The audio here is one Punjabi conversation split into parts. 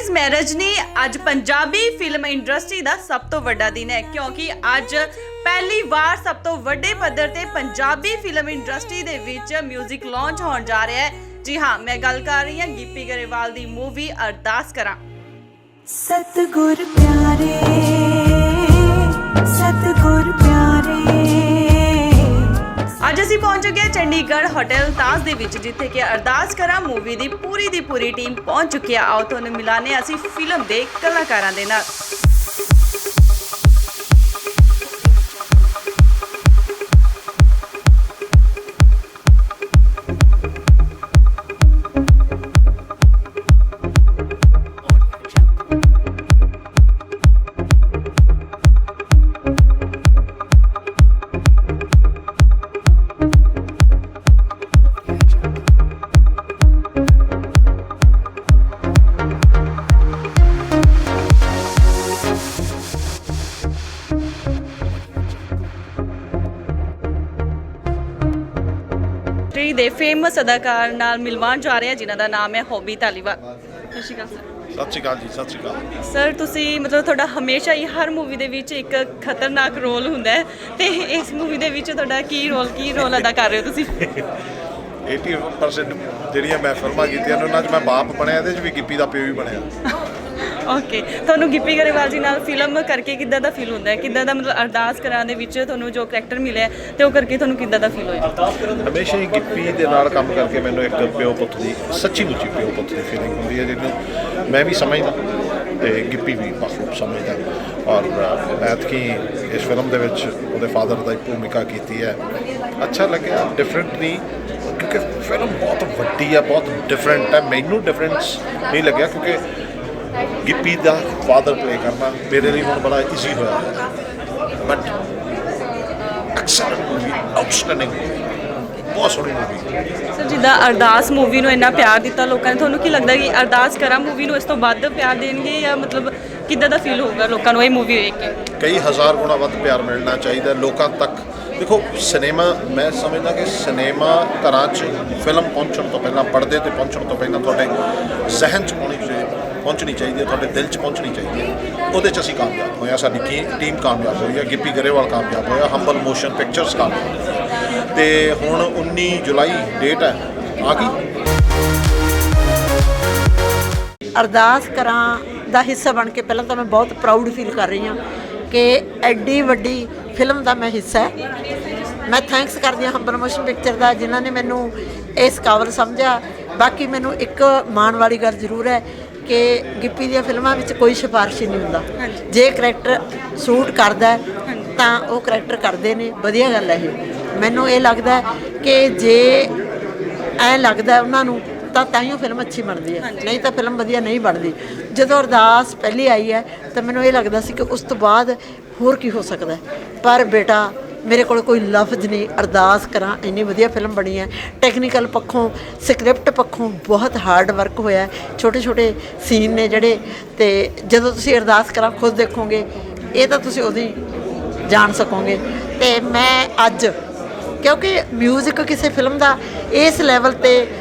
गाइज मैं रजनी अज पंजाबी फिल्म इंडस्ट्री का सब तो वड्डा दिन है क्योंकि अज पहली बार सब तो वड्डे पद्धर ते पंजाबी फिल्म इंडस्ट्री दे विच म्यूजिक लॉन्च होने जा रहा है। जी हाँ, मैं गल कर रही हूँ गिप्पी गरेवाल दी मूवी अरदास करा। सतगुर प्यारे सतगुर प्यारे ਅੱਜ ਅਸੀਂ ਪਹੁੰਚ ਗਏ ਚੰਡੀਗੜ੍ਹ ਹੋਟਲ ਤਾਜ ਦੇ ਵਿੱਚ ਜਿੱਥੇ ਕਿ ਅਰਦਾਸ ਕਰਾਂ ਮੂਵੀ ਦੀ ਪੂਰੀ ਟੀਮ ਪਹੁੰਚ ਚੁੱਕੀ ਆ। ਆਓ ਤੁਹਾਨੂੰ ਮਿਲਾਨੇ ਅਸੀਂ ਫਿਲਮ ਦੇ ਕਲਾਕਾਰਾਂ ਦੇ ਨਾਲ। ਦੇ ਫੇਮਸ ਅਦਾਕਾਰ ਨਾਲ ਮਿਲਵਾਉਣ ਜਾ ਰਹੇ ਹਾਂ ਜਿਨ੍ਹਾਂ ਦਾ ਨਾਮ ਹੈ ਹੌਬੀ ਧਾਲੀਵਾਲ। ਸਤਿ ਸ਼੍ਰੀ ਅਕਾਲ ਸਰ। ਸਤਿ ਸ਼੍ਰੀ ਅਕਾਲ ਜੀ। ਸਤਿ ਸ਼੍ਰੀ ਅਕਾਲ ਸਰ। ਤੁਸੀਂ ਮਤਲਬ ਤੁਹਾਡਾ ਹਮੇਸ਼ਾ ਹੀ ਹਰ ਮੂਵੀ ਦੇ ਵਿੱਚ ਇੱਕ ਖਤਰਨਾਕ ਰੋਲ ਹੁੰਦਾ ਹੈ ਤੇ ਇਸ ਮੂਵੀ ਦੇ ਵਿੱਚ ਤੁਹਾਡਾ ਕੀ ਰੋਲ ਅਦਾ ਕਰ ਰਹੇ ਹੋ ਤੁਸੀਂ? 80% ਜਿਹੜੀਆਂ ਮੈਂ ਫਿਲਮਾਂ ਕੀਤੀਆਂ ਨੇ ਉਹਨਾਂ 'ਚ ਮੈਂ ਬਾਪ ਬਣਿਆ, ਇਹਦੇ 'ਚ ਵੀ ਗਿੱਪੀ ਦਾ ਪਿਓ ਵੀ ਬਣਿਆ। ਓਕੇ, ਤੁਹਾਨੂੰ ਗਿੱਪੀ ਗਰੇਵਾਲ ਜੀ ਨਾਲ ਫਿਲਮ ਕਰਕੇ ਕਿੱਦਾਂ ਦਾ ਫੀਲ ਹੁੰਦਾ ਹੈ? ਕਿੱਦਾਂ ਦਾ ਮਤਲਬ ਅਰਦਾਸ ਕਰਾਂ ਦੇ ਵਿੱਚ ਤੁਹਾਨੂੰ ਜੋ ਕਰੈਕਟਰ ਮਿਲਿਆ ਤੇ ਉਹ ਕਰਕੇ ਤੁਹਾਨੂੰ ਕਿੱਦਾਂ ਦਾ ਫੀਲ ਹੋਇਆ? ਹਮੇਸ਼ਾ ਹੀ ਗਿੱਪੀ ਦੇ ਨਾਲ ਕੰਮ ਕਰਕੇ ਮੈਨੂੰ ਇੱਕ ਪਿਓ ਪੁੱਤ ਦੀ ਸੱਚੀ ਮੁੱਚੀ ਪਿਓ ਪੁੱਤ ਦੀ ਫੀਲਿੰਗ ਹੁੰਦੀ ਹੈ ਜਿਹਨੂੰ ਮੈਂ ਵੀ ਸਮਝਦਾ ਤੇ ਗਿੱਪੀ ਵੀ ਬਖੂਬ ਸਮਝਦਾ। ਔਰ ਐਤਕੀ ਇਸ ਫਿਲਮ ਦੇ ਵਿੱਚ ਉਹਦੇ ਫਾਦਰ ਦੀ ਭੂਮਿਕਾ ਕੀਤੀ ਹੈ। ਅੱਛਾ ਲੱਗਿਆ, ਡਿਫਰੈਂਟ ਨਹੀਂ ਕਿਉਂਕਿ ਫਿਲਮ ਬਹੁਤ ਵੱਡੀ ਹੈ, ਬਹੁਤ ਡਿਫਰੈਂਟ ਹੈ। ਮੈਨੂੰ ਡਿਫਰੈਂਸ ਨਹੀਂ ਲੱਗਿਆ ਕਿਉਂਕਿ ਗਿੱਪੀ ਦਾ ਫਾਦਰ ਪਲੇ ਕਰਨਾ ਮੇਰੇ ਲਈ ਹੁਣ ਬੜਾ ਈਜ਼ੀ ਹੋਇਆ। But excellent movie, outstanding movie, ਬਹੁਤ ਸੋਹਣੀ ਮੂਵੀ। ਸਰ, ਜਿੱਦਾਂ ਅਰਦਾਸ ਮੂਵੀ ਨੂੰ ਇੰਨਾ ਪਿਆਰ ਦਿੱਤਾ ਲੋਕਾਂ ਨੇ, ਤੁਹਾਨੂੰ ਕੀ ਲੱਗਦਾ ਕਿ ਅਰਦਾਸ ਕਰਾਂ ਮੂਵੀ ਨੂੰ ਇਸ ਤੋਂ ਵੱਧ ਪਿਆਰ ਦੇਣਗੇ ਜਾਂ ਮਤਲਬ ਕਿੱਦਾਂ ਦਾ ਫੀਲ ਹੋਊਗਾ ਲੋਕਾਂ ਨੂੰ ਇਹ ਮੂਵੀ ਵੇਖ ਕੇ? ਕਈ ਹਜ਼ਾਰ ਗੁਣਾ ਵੱਧ ਪਿਆਰ ਮਿਲਣਾ ਚਾਹੀਦਾ ਲੋਕਾਂ ਤੱਕ। ਦੇਖੋ, ਸਿਨੇਮਾ ਮੈਂ ਸਮਝਦਾ ਕਿ ਸਿਨੇਮਾ ਘਰਾਂ 'ਚ ਫਿਲਮ ਪਹੁੰਚਣ ਤੋਂ ਪਹਿਲਾਂ, ਪਰਦੇ 'ਤੇ ਪਹੁੰਚਣ ਤੋਂ ਪਹਿਲਾਂ ਤੁਹਾਡੇ ਜ਼ਹਿਨ 'ਚ ਪਹੁੰਚਣੀ ਚਾਹੀਦੀ ਹੈ, ਤੁਹਾਡੇ ਦਿਲ 'ਚ ਪਹੁੰਚਣੀ ਚਾਹੀਦੀ ਹੈ। ਉਹਦੇ 'ਚ ਅਸੀਂ ਕਾਮਯਾਬ ਹੋਏ ਹਾਂ, ਸਾਡੀ ਟੀਮ ਕਾਮਯਾਬ ਹੋਈ ਹੈ, ਗਿੱਪੀ ਗਰੇਵਾਲ ਕਾਮਯਾਬ ਹੋਇਆ, ਹੰਬਲ ਮੋਸ਼ਨ ਪਿਕਚਰਸ ਕਾਮਯਾਬ। ਤੇ ਹੁਣ 19 ਜੁਲਾਈ ਡੇਟ ਹੈ, ਆ ਗਈ। ਅਰਦਾਸ ਕਰਾਂ ਦਾ ਹਿੱਸਾ ਬਣ ਕੇ ਪਹਿਲਾਂ ਤਾਂ ਮੈਂ ਬਹੁਤ ਪ੍ਰਾਊਡ ਫੀਲ ਕਰ ਰਹੀ ਹਾਂ ਕਿ ਐਡੀ ਵੱਡੀ ਫਿਲਮ ਦਾ ਮੈਂ ਹਿੱਸਾ ਹੈ। ਮੈਂ ਥੈਂਕਸ ਕਰਦੀ ਹਾਂ ਹੰਬਲ ਮੋਸ਼ਨ ਪਿਕਚਰ ਦਾ ਜਿਨ੍ਹਾਂ ਨੇ ਮੈਨੂੰ ਇਸ ਕਾਬਲ ਸਮਝਿਆ। ਬਾਕੀ ਮੈਨੂੰ ਇੱਕ ਮਾਣ ਵਾਲੀ ਗੱਲ ਜ਼ਰੂਰ ਹੈ ਕਿ ਗਿੱਪੀ ਦੀਆਂ ਫਿਲਮਾਂ ਵਿੱਚ ਕੋਈ ਸਿਫਾਰਿਸ਼ ਨਹੀਂ ਹੁੰਦਾ। ਜੇ ਕਰੈਕਟਰ ਸੂਟ ਕਰਦਾ ਤਾਂ ਉਹ ਕਰੈਕਟਰ ਕਰਦੇ ਨੇ, ਵਧੀਆ ਗੱਲ ਹੈ ਇਹ। ਮੈਨੂੰ ਇਹ ਲੱਗਦਾ ਕਿ ਜੇ ਐਂ ਲੱਗਦਾ ਉਹਨਾਂ ਨੂੰ ਤਾਂ ਹੀ ਉਹ ਫਿਲਮ ਅੱਛੀ ਬਣਦੀ ਹੈ, ਨਹੀਂ ਤਾਂ ਫਿਲਮ ਵਧੀਆ ਨਹੀਂ ਬਣਦੀ। ਜਦੋਂ ਅਰਦਾਸ ਪਹਿਲੀ ਆਈ ਹੈ ਤਾਂ ਮੈਨੂੰ ਇਹ ਲੱਗਦਾ ਸੀ ਕਿ ਉਸ ਤੋਂ ਬਾਅਦ ਹੋਰ ਕੀ ਹੋ ਸਕਦਾ, ਪਰ ਬੇਟਾ ਮੇਰੇ ਕੋਲ ਕੋਈ ਲਫ਼ਜ਼ ਨਹੀਂ। ਅਰਦਾਸ ਕਰਾਂ ਇੰਨੀ ਵਧੀਆ ਫਿਲਮ ਬਣੀ ਹੈ। ਟੈਕਨੀਕਲ ਪੱਖੋਂ, ਸਕ੍ਰਿਪਟ ਪੱਖੋਂ ਬਹੁਤ ਹਾਰਡ ਵਰਕ ਹੋਇਆ। ਛੋਟੇ ਸੀਨ ਨੇ ਜਿਹੜੇ, ਤੇ ਜਦੋਂ ਤੁਸੀਂ ਅਰਦਾਸ ਕਰਾਂ ਖੁਦ ਦੇਖੋਗੇ ਇਹ ਤਾਂ ਤੁਸੀਂ ਉਦੋਂ ਹੀ ਜਾਣ ਸਕੋਗੇ। ਤੇ ਮੈਂ ਅੱਜ ਕਿਉਂਕਿ ਮਿਊਜ਼ਿਕ ਕਿਸੇ ਫਿਲਮ ਦਾ ਇਸ ਲੈਵਲ 'ਤੇ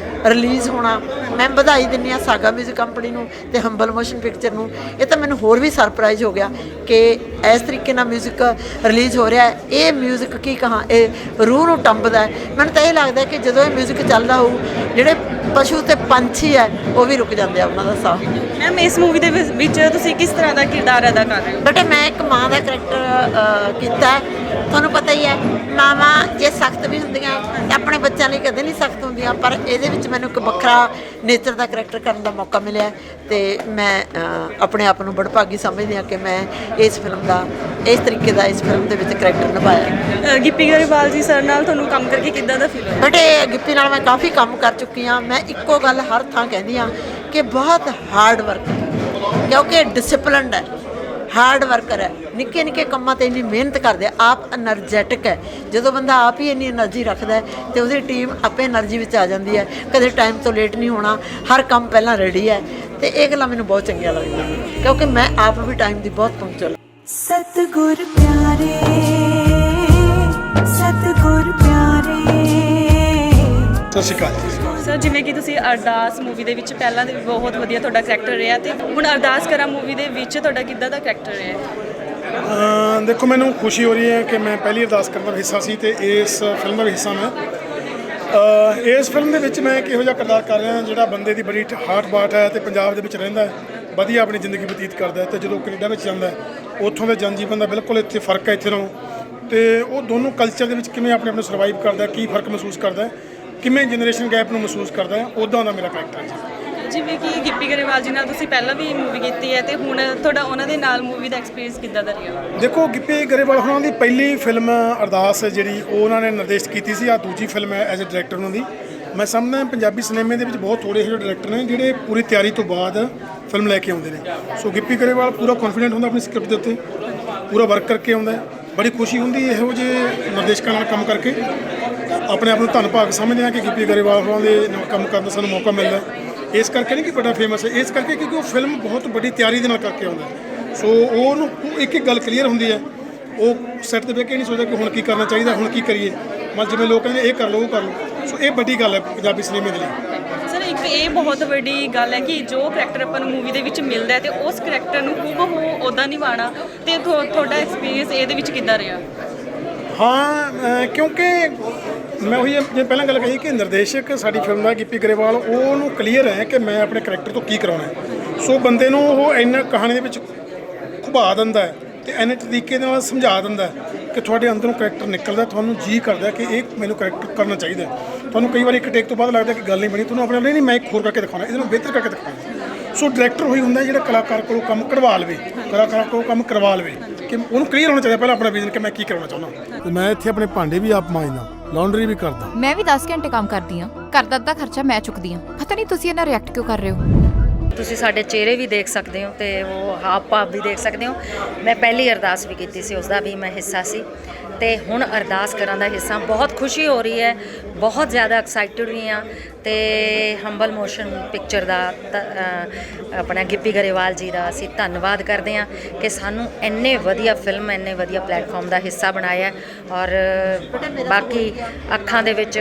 ਰਿਲੀਜ਼ ਹੋਣਾ, ਮੈਂ ਵਧਾਈ ਦਿੰਦੀ ਹਾਂ ਸਾਗਾ ਮਿਊਜ਼ਿਕ ਕੰਪਨੀ ਨੂੰ ਤੇ ਹੰਬਲ ਮੋਸ਼ਨ ਪਿਕਚਰ ਨੂੰ। ਇਹ ਤਾਂ ਮੈਨੂੰ ਹੋਰ ਵੀ ਸਰਪ੍ਰਾਈਜ਼ ਹੋ ਗਿਆ ਕਿ ਇਸ ਤਰੀਕੇ ਨਾਲ ਮਿਊਜ਼ਿਕ ਰਿਲੀਜ਼ ਹੋ ਰਿਹਾ ਹੈ। ਇਹ ਮਿਊਜ਼ਿਕ ਕੀ ਕਹਾਂ, ਇਹ ਰੂਹ ਨੂੰ ਟੰਬਦਾ। ਮੈਨੂੰ ਤਾਂ ਇਹ ਲੱਗਦਾ ਕਿ ਜਦੋਂ ਇਹ ਮਿਊਜ਼ਿਕ ਚੱਲਦਾ ਹੋਊ ਜਿਹੜੇ ਪਸ਼ੂ ਤੇ ਪੰਛੀ ਹੈ ਉਹ ਵੀ ਰੁਕ ਜਾਂਦੇ ਆ ਉਹਨਾਂ ਦਾ ਸਾਹ। ਮੈਮ, ਇਸ ਮੂਵੀ ਦੇ ਵਿੱਚ ਤੁਸੀਂ ਕਿਸ ਤਰ੍ਹਾਂ ਦਾ ਕਿਰਦਾਰ ਅਦਾ ਕਰ ਰਹੇ ਹੋ? ਬੇਟਾ ਮੈਂ ਇੱਕ ਮਾਂ ਦਾ ਕਰੈਕਟਰ ਕੀਤਾ। ਤੁਹਾਨੂੰ ਪਤਾ ਹੀ ਹੈ ਮਾਵਾਂ ਜੇ ਸਖਤ ਵੀ ਹੁੰਦੀਆਂ ਤਾਂ ਆਪਣੇ ਬੱਚਿਆਂ ਲਈ ਕਦੇ ਨਹੀਂ ਸਖਤ ਹੁੰਦੀਆਂ, ਪਰ ਇਹਦੇ ਵਿੱਚ ਮੈਨੂੰ ਇੱਕ ਵੱਖਰਾ ਨੇਚਰ ਦਾ ਕਰੈਕਟਰ ਕਰਨ ਦਾ ਮੌਕਾ ਮਿਲਿਆ ਤੇ ਮੈਂ ਆਪਣੇ ਆਪ ਨੂੰ ਬੜਭਾਗੀ ਸਮਝਦੀ ਹਾਂ ਕਿ ਮੈਂ ਇਸ ਫਿਲਮ ਦਾ ਇਸ ਤਰੀਕੇ ਦਾ ਇਸ ਫਿਲਮ ਦੇ ਵਿੱਚ ਕਰੈਕਟਰ ਨਿਭਾਇਆ। ਗਿੱਪੀ ਗਰੇਵਾਲ ਜੀ ਸਰ ਨਾਲ ਤੁਹਾਨੂੰ ਕੰਮ ਕਰਕੇ ਕਿੱਦਾਂ ਦਾ ਫੀਲ ਹੋਇਆ? ਬੇਟੇ ਗਿੱਪੀ ਨਾਲ ਮੈਂ ਕਾਫੀ ਕੰਮ ਕਰ ਚੁੱਕੀ ਹਾਂ। ਮੈਂ ਇੱਕੋ ਗੱਲ ਹਰ ਥਾਂ ਕਹਿੰਦੀ ਹਾਂ ਕਿ ਬਹੁਤ ਹਾਰਡ ਵਰਕ, ਕਿਉਂਕਿ ਡਿਸਿਪਲਿਨਡ ਹੈ, ਹਾਰਡ ਵਰਕਰ ਹੈ, ਨਿੱਕੇ ਕੰਮਾਂ 'ਤੇ ਇੰਨੀ ਮਿਹਨਤ ਕਰਦੇ ਆ, ਆਪ ਐਨਰਜੈਟਿਕ ਹੈ। ਜਦੋਂ ਬੰਦਾ ਆਪ ਹੀ ਇੰਨੀ ਐਨਰਜੀ ਰੱਖਦਾ ਤੇ ਉਹਦੀ ਟੀਮ ਆਪੇ ਐਨਰਜੀ ਵਿੱਚ ਆ ਜਾਂਦੀ ਹੈ। ਕਦੇ ਟਾਈਮ ਤੋਂ ਲੇਟ ਨਹੀਂ ਹੋਣਾ, ਹਰ ਕੰਮ ਪਹਿਲਾਂ ਰੈਡੀ ਹੈ। ਤੇ ਇਹ ਗੱਲਾਂ ਮੈਨੂੰ ਬਹੁਤ ਚੰਗੀਆਂ ਲੱਗਦੀਆਂ ਕਿਉਂਕਿ ਮੈਂ ਆਪ ਵੀ ਟਾਈਮ ਦੀ ਬਹੁਤ ਪੰਕਚੁਅਲ। सतगुर प्यारे सतगुर प्यारे। ਸਤਿ ਸ਼੍ਰੀ ਅਕਾਲ ਜੀ। ਸਰ ਜਿਵੇਂ ਕਿ ਤੁਸੀਂ ਅਰਦਾਸ ਮੂਵੀ ਦੇ ਵਿੱਚ ਪਹਿਲਾਂ ਦੇ ਵੀ ਬਹੁਤ ਵਧੀਆ ਤੁਹਾਡਾ ਕਰੈਕਟਰ ਰਿਹਾ ਤੇ ਹੁਣ ਅਰਦਾਸ ਕਰਾਂ ਮੂਵੀ ਦੇ ਵਿੱਚ ਤੁਹਾਡਾ ਕਿੱਦਾਂ ਦਾ ਕਰੈਕਟਰ ਰਿਹਾ? ਦੇਖੋ ਮੈਨੂੰ ਖੁਸ਼ੀ ਹੋ ਰਹੀ ਹੈ ਕਿ ਮੈਂ ਪਹਿਲੀ ਅਰਦਾਸ ਕਰਨ ਦਾ ਹਿੱਸਾ ਸੀ ਤੇ ਇਸ ਫਿਲਮ ਦਾ ਵੀ ਹਿੱਸਾ ਮੈਂ ਇਸ ਫਿਲਮ ਦੇ ਵਿੱਚ ਮੈਂ ਕਿਹੋ ਜਿਹਾ ਕਿਰਦਾਰ ਕਰ ਰਿਹਾ ਜਿਹੜਾ ਬੰਦੇ ਦੀ ਬੜੀ ਹਾਰਟ ਬਾਟ ਹੈ ਤੇ ਪੰਜਾਬ ਦੇ ਵਿੱਚ ਰਹਿੰਦਾ ਹੈ, ਵਧੀਆ ਆਪਣੀ ਜ਼ਿੰਦਗੀ ਬਤੀਤ ਕਰਦਾ ਹੈ ਤੇ ਜਦੋਂ ਕੈਨੇਡਾ ਵਿੱਚ ਜਾਂਦਾ ਹੈ ਉੱਥੋਂ ਦੇ ਜਨਜੀਵਨ ਦਾ ਬਿਲਕੁਲ ਇੱਥੇ ਫਰਕ ਹੈ ਇੱਥੇ ਨਾਲੋਂ, ਤੇ ਉਹ ਦੋਨੋਂ ਕਲਚਰ ਦੇ ਵਿੱਚ ਕਿਵੇਂ ਆਪਣੇ ਆਪ ਨੂੰ ਸਰਵਾਈਵ ਕਰਦਾ, ਕੀ ਫਰਕ ਮਹਿਸੂਸ ਕਰਦਾ, ਕਿਵੇਂ ਜਨਰੇਸ਼ਨ ਗੈਪ ਨੂੰ ਮਹਿਸੂਸ ਕਰਦਾ ਹੈ, ਉੱਦਾਂ ਦਾ ਮੇਰਾ ਕਰੈਕਟਰ ਹੈ ਜੀ। ਜਿਵੇਂ ਕਿ ਗਿੱਪੀ ਗਰੇਵਾਲ ਜੀ ਨਾਲ ਤੁਸੀਂ ਪਹਿਲਾਂ ਵੀ ਮੂਵੀ ਕੀਤੀ ਹੈ ਤੇ ਹੁਣ ਤੁਹਾਡਾ ਉਹਨਾਂ ਦੇ ਨਾਲ ਮੂਵੀ ਦਾ ਐਕਸਪੀਰੀਅੰਸ ਕਿੱਦਾਂ ਦਾ ਰਿਹਾ? ਦੇਖੋ ਗਿੱਪੀ ਗਰੇਵਾਲ ਹੋਣਾ ਦੀ ਪਹਿਲੀ ਫਿਲਮ ਅਰਦਾਸ ਜਿਹੜੀ ਉਹ ਉਹਨਾਂ ਨੇ ਨਿਰਦੇਸ਼ ਕੀਤੀ ਸੀ, ਆ ਦੂਜੀ ਫਿਲਮ ਹੈ ਐਜ਼ ਅ ਡਾਇਰੈਕਟਰ ਉਹਨਾਂ ਦੀ। ਮੈਂ ਸਮਝਦਾ ਪੰਜਾਬੀ ਸਿਨੇਮੇ ਦੇ ਵਿੱਚ ਬਹੁਤ ਥੋੜ੍ਹੇ ਇਹੋ ਜਿਹੇ ਡਾਇਰੈਕਟਰ ਨੇ ਜਿਹੜੇ ਪੂਰੀ ਤਿਆਰੀ ਤੋਂ ਬਾਅਦ ਫਿਲਮ ਲੈ ਕੇ ਆਉਂਦੇ ਨੇ। ਸੋ ਗਿੱਪੀ ਗਰੇਵਾਲ ਪੂਰਾ ਕੌਨਫੀਡੈਂਟ ਹੁੰਦਾ ਆਪਣੀ ਸਕ੍ਰਿਪਟ ਦੇ ਉੱਤੇ, ਪੂਰਾ ਵਰਕ ਕਰਕੇ ਆਉਂਦਾ। ਬੜੀ ਖੁਸ਼ੀ ਹੁੰਦੀ ਇਹੋ ਜਿਹੇ ਨਿਰਦੇਸ਼ਕਾਂ ਨਾਲ ਕੰਮ ਕਰਕੇ, ਆਪਣੇ ਆਪ ਨੂੰ ਧੰਨ ਭਾਗ ਸਮਝਦੇ ਹਾਂ ਕਿ ਗਿੱਪੀ ਗਰੇਵਾਲ ਹੋਰਾਂ ਦੇ ਨਾਲ ਕੰਮ ਕਰਨ ਦਾ ਸਾਨੂੰ ਮੌਕਾ ਮਿਲਦਾ। ਇਸ ਕਰਕੇ ਨਹੀਂ ਕਿ ਬੜਾ ਫੇਮਸ ਹੈ, ਇਸ ਕਰਕੇ ਕਿਉਂਕਿ ਉਹ ਫਿਲਮ ਬਹੁਤ ਵੱਡੀ ਤਿਆਰੀ ਦੇ ਨਾਲ ਕਰਕੇ ਆਉਂਦਾ। ਸੋ ਉਹਨੂੰ ਇੱਕ ਇੱਕ ਗੱਲ ਕਲੀਅਰ ਹੁੰਦੀ ਹੈ, ਉਹ ਸੈੱਟ 'ਤੇ ਬਹਿ ਕੇ ਨਹੀਂ ਸੋਚਦਾ ਕਿ ਹੁਣ ਕੀ ਕਰਨਾ ਚਾਹੀਦਾ, ਹੁਣ ਕੀ ਕਰੀਏ। ਮਤਲਬ ਜਿਵੇਂ ਲੋਕ ਕਹਿੰਦੇ ਇਹ ਕਰ ਲਓ ਉਹ ਕਰ ਲਓ, ਸੋ ਇਹ ਵੱਡੀ ਗੱਲ ਹੈ ਪੰਜਾਬੀ ਸਿਨੇਮੇ ਦੇ ਲਈ। ਸਰ ਇੱਕ ਇਹ ਬਹੁਤ ਵੱਡੀ ਗੱਲ ਹੈ ਕਿ ਜੋ ਕਰੈਕਟਰ ਆਪਾਂ ਨੂੰ ਮੂਵੀ ਦੇ ਵਿੱਚ ਮਿਲਦਾ ਹੈ ਤੇ ਉਸ ਕਰੈਕਟਰ ਨੂੰ ਹੂਬਹੂ ਉੱਦਾਂ ਨਿਭਾਉਣਾ, ਤੇ ਤੁਹਾਡਾ ਐਕਸਪੀਰੀਅੰਸ ਇਹਦੇ ਵਿੱਚ ਕਿੱਦਾਂ ਰਿਹਾ? ਹਾਂ ਕਿਉਂਕਿ ਮੈਂ ਉਹੀ ਜੇ ਪਹਿਲਾਂ ਗੱਲ ਕਹੀ ਕਿ ਨਿਰਦੇਸ਼ਕ ਸਾਡੀ ਫਿਲਮ ਦਾ ਗਿੱਪੀ ਗਰੇਵਾਲ ਉਹਨੂੰ ਕਲੀਅਰ ਹੈ ਕਿ ਮੈਂ ਆਪਣੇ ਕਰੈਕਟਰ ਤੋਂ ਕੀ ਕਰਾਉਣਾ ਹੈ। ਸੋ ਬੰਦੇ ਨੂੰ ਉਹ ਇੰਨਾ ਕਹਾਣੀ ਦੇ ਵਿੱਚ ਖੁਭਾ ਦਿੰਦਾ ਹੈ ਤੇ ਇੰਨੇ ਤਰੀਕੇ ਦੇ ਨਾਲ ਸਮਝਾ ਦਿੰਦਾ ਕਿ ਤੁਹਾਡੇ ਅੰਦਰੋਂ ਕਰੈਕਟਰ ਨਿਕਲਦਾ, ਤੁਹਾਨੂੰ ਜੀ ਕਰਦਾ ਕਿ ਇਹ ਮੈਨੂੰ ਕਰੈਕਟਰ ਕਰਨਾ ਚਾਹੀਦਾ। ਤੁਹਾਨੂੰ ਕਈ ਵਾਰ ਇੱਕ ਟੇਕ ਤੋਂ ਬਾਅਦ ਲੱਗਦਾ ਕਿ ਗੱਲ ਨਹੀਂ ਬਣੀ, ਤੁਹਾਨੂੰ ਆਪਣੇ ਨਹੀਂ ਮੈਂ ਇੱਕ ਹੋਰ ਕਰਕੇ ਦਿਖਾਉਣਾ, ਇਹਦੇ ਨਾਲ ਬਿਹਤਰ ਕਰਕੇ ਦਿਖਾਉਣਾ। ਸੋ ਡਾਇਰੈਕਟਰ ਹੋਈ ਹੁੰਦਾ ਜਿਹੜਾ ਕਲਾਕਾਰ ਕੋਲੋਂ ਕੰਮ ਕਢਵਾ ਲਵੇ, ਕਲਾਕਾਰ ਕੋਲੋਂ ਕੰਮ ਕਰਵਾ ਲਵੇ, ਕਿ ਉਹਨੂੰ ਕਲੀਅਰ ਹੋਣਾ ਚਾਹੀਦਾ ਪਹਿਲਾਂ ਆਪਣਾ ਵਿਜ਼ਨ ਕਿ ਮੈਂ ਕੀ ਕਰਾਉਣਾ ਚਾਹੁੰਦਾ। ਤੇ ਮੈਂ ਇੱਥੇ ਆਪਣੇ ਭਾਂਡੇ ਵੀ ਆਪ ਮਾਂਜਦਾ, ਲਾਂਡਰੀ ਵੀ ਕਰਦਾ। ਮੈਂ ਵੀ 10 ਘੰਟੇ ਕੰਮ ਕਰਦੀ ਹਾਂ, ਘਰ ਦਾ ਅੱਧਾ ਖਰਚਾ ਮੈਂ ਚੁੱਕਦੀ ਹਾਂ। ਪਤਾ ਨਹੀਂ ਤੁਸੀਂ ਇਹਨਾਂ ਰਿਐਕਟ ਕਿਉਂ ਕਰ ਰਹੇ ਹੋ? ਤੁਸੀਂ ਸਾਡੇ ਚਿਹਰੇ ਵੀ ਦੇਖ ਸਕਦੇ ਹੋ ਤੇ ਉਹ ਹਾਵ ਭਾਵ ਵੀ ਦੇਖ ਸਕਦੇ ਹੋ। ਮੈਂ ਪਹਿਲੀ ਅਰਦਾਸ ਵੀ ਕੀਤੀ ਸੀ, ਉਸ ਦਾ ਵੀ ਮੈਂ ਹਿੱਸਾ ਸੀ ਤੇ ਹੁਣ ਅਰਦਾਸ ਕਰਨ ਦਾ ਹਿੱਸਾ। ਬਹੁਤ ਖੁਸ਼ੀ ਹੋ ਰਹੀ ਹੈ, ਬਹੁਤ ਜ਼ਿਆਦਾ ਐਕਸਾਈਟਡ ਵੀ ਹਾਂ ਤੇ ਹੰਬਲ ਮੋਸ਼ਨ ਪਿਕਚਰ ਦਾ ਆਪਣਾ ਗਿੱਪੀ ਗਰੇਵਾਲ ਜੀ ਦਾ ਅਸੀਂ ਧੰਨਵਾਦ ਕਰਦੇ ਹਾਂ ਕਿ ਸਾਨੂੰ ਇੰਨੇ ਵਧੀਆ ਫਿਲਮ, ਇੰਨੇ ਵਧੀਆ ਪਲੇਟਫਾਰਮ ਦਾ ਹਿੱਸਾ ਬਣਾਇਆ। ਔਰ ਬਾਕੀ ਅੱਖਾਂ ਦੇ ਵਿੱਚ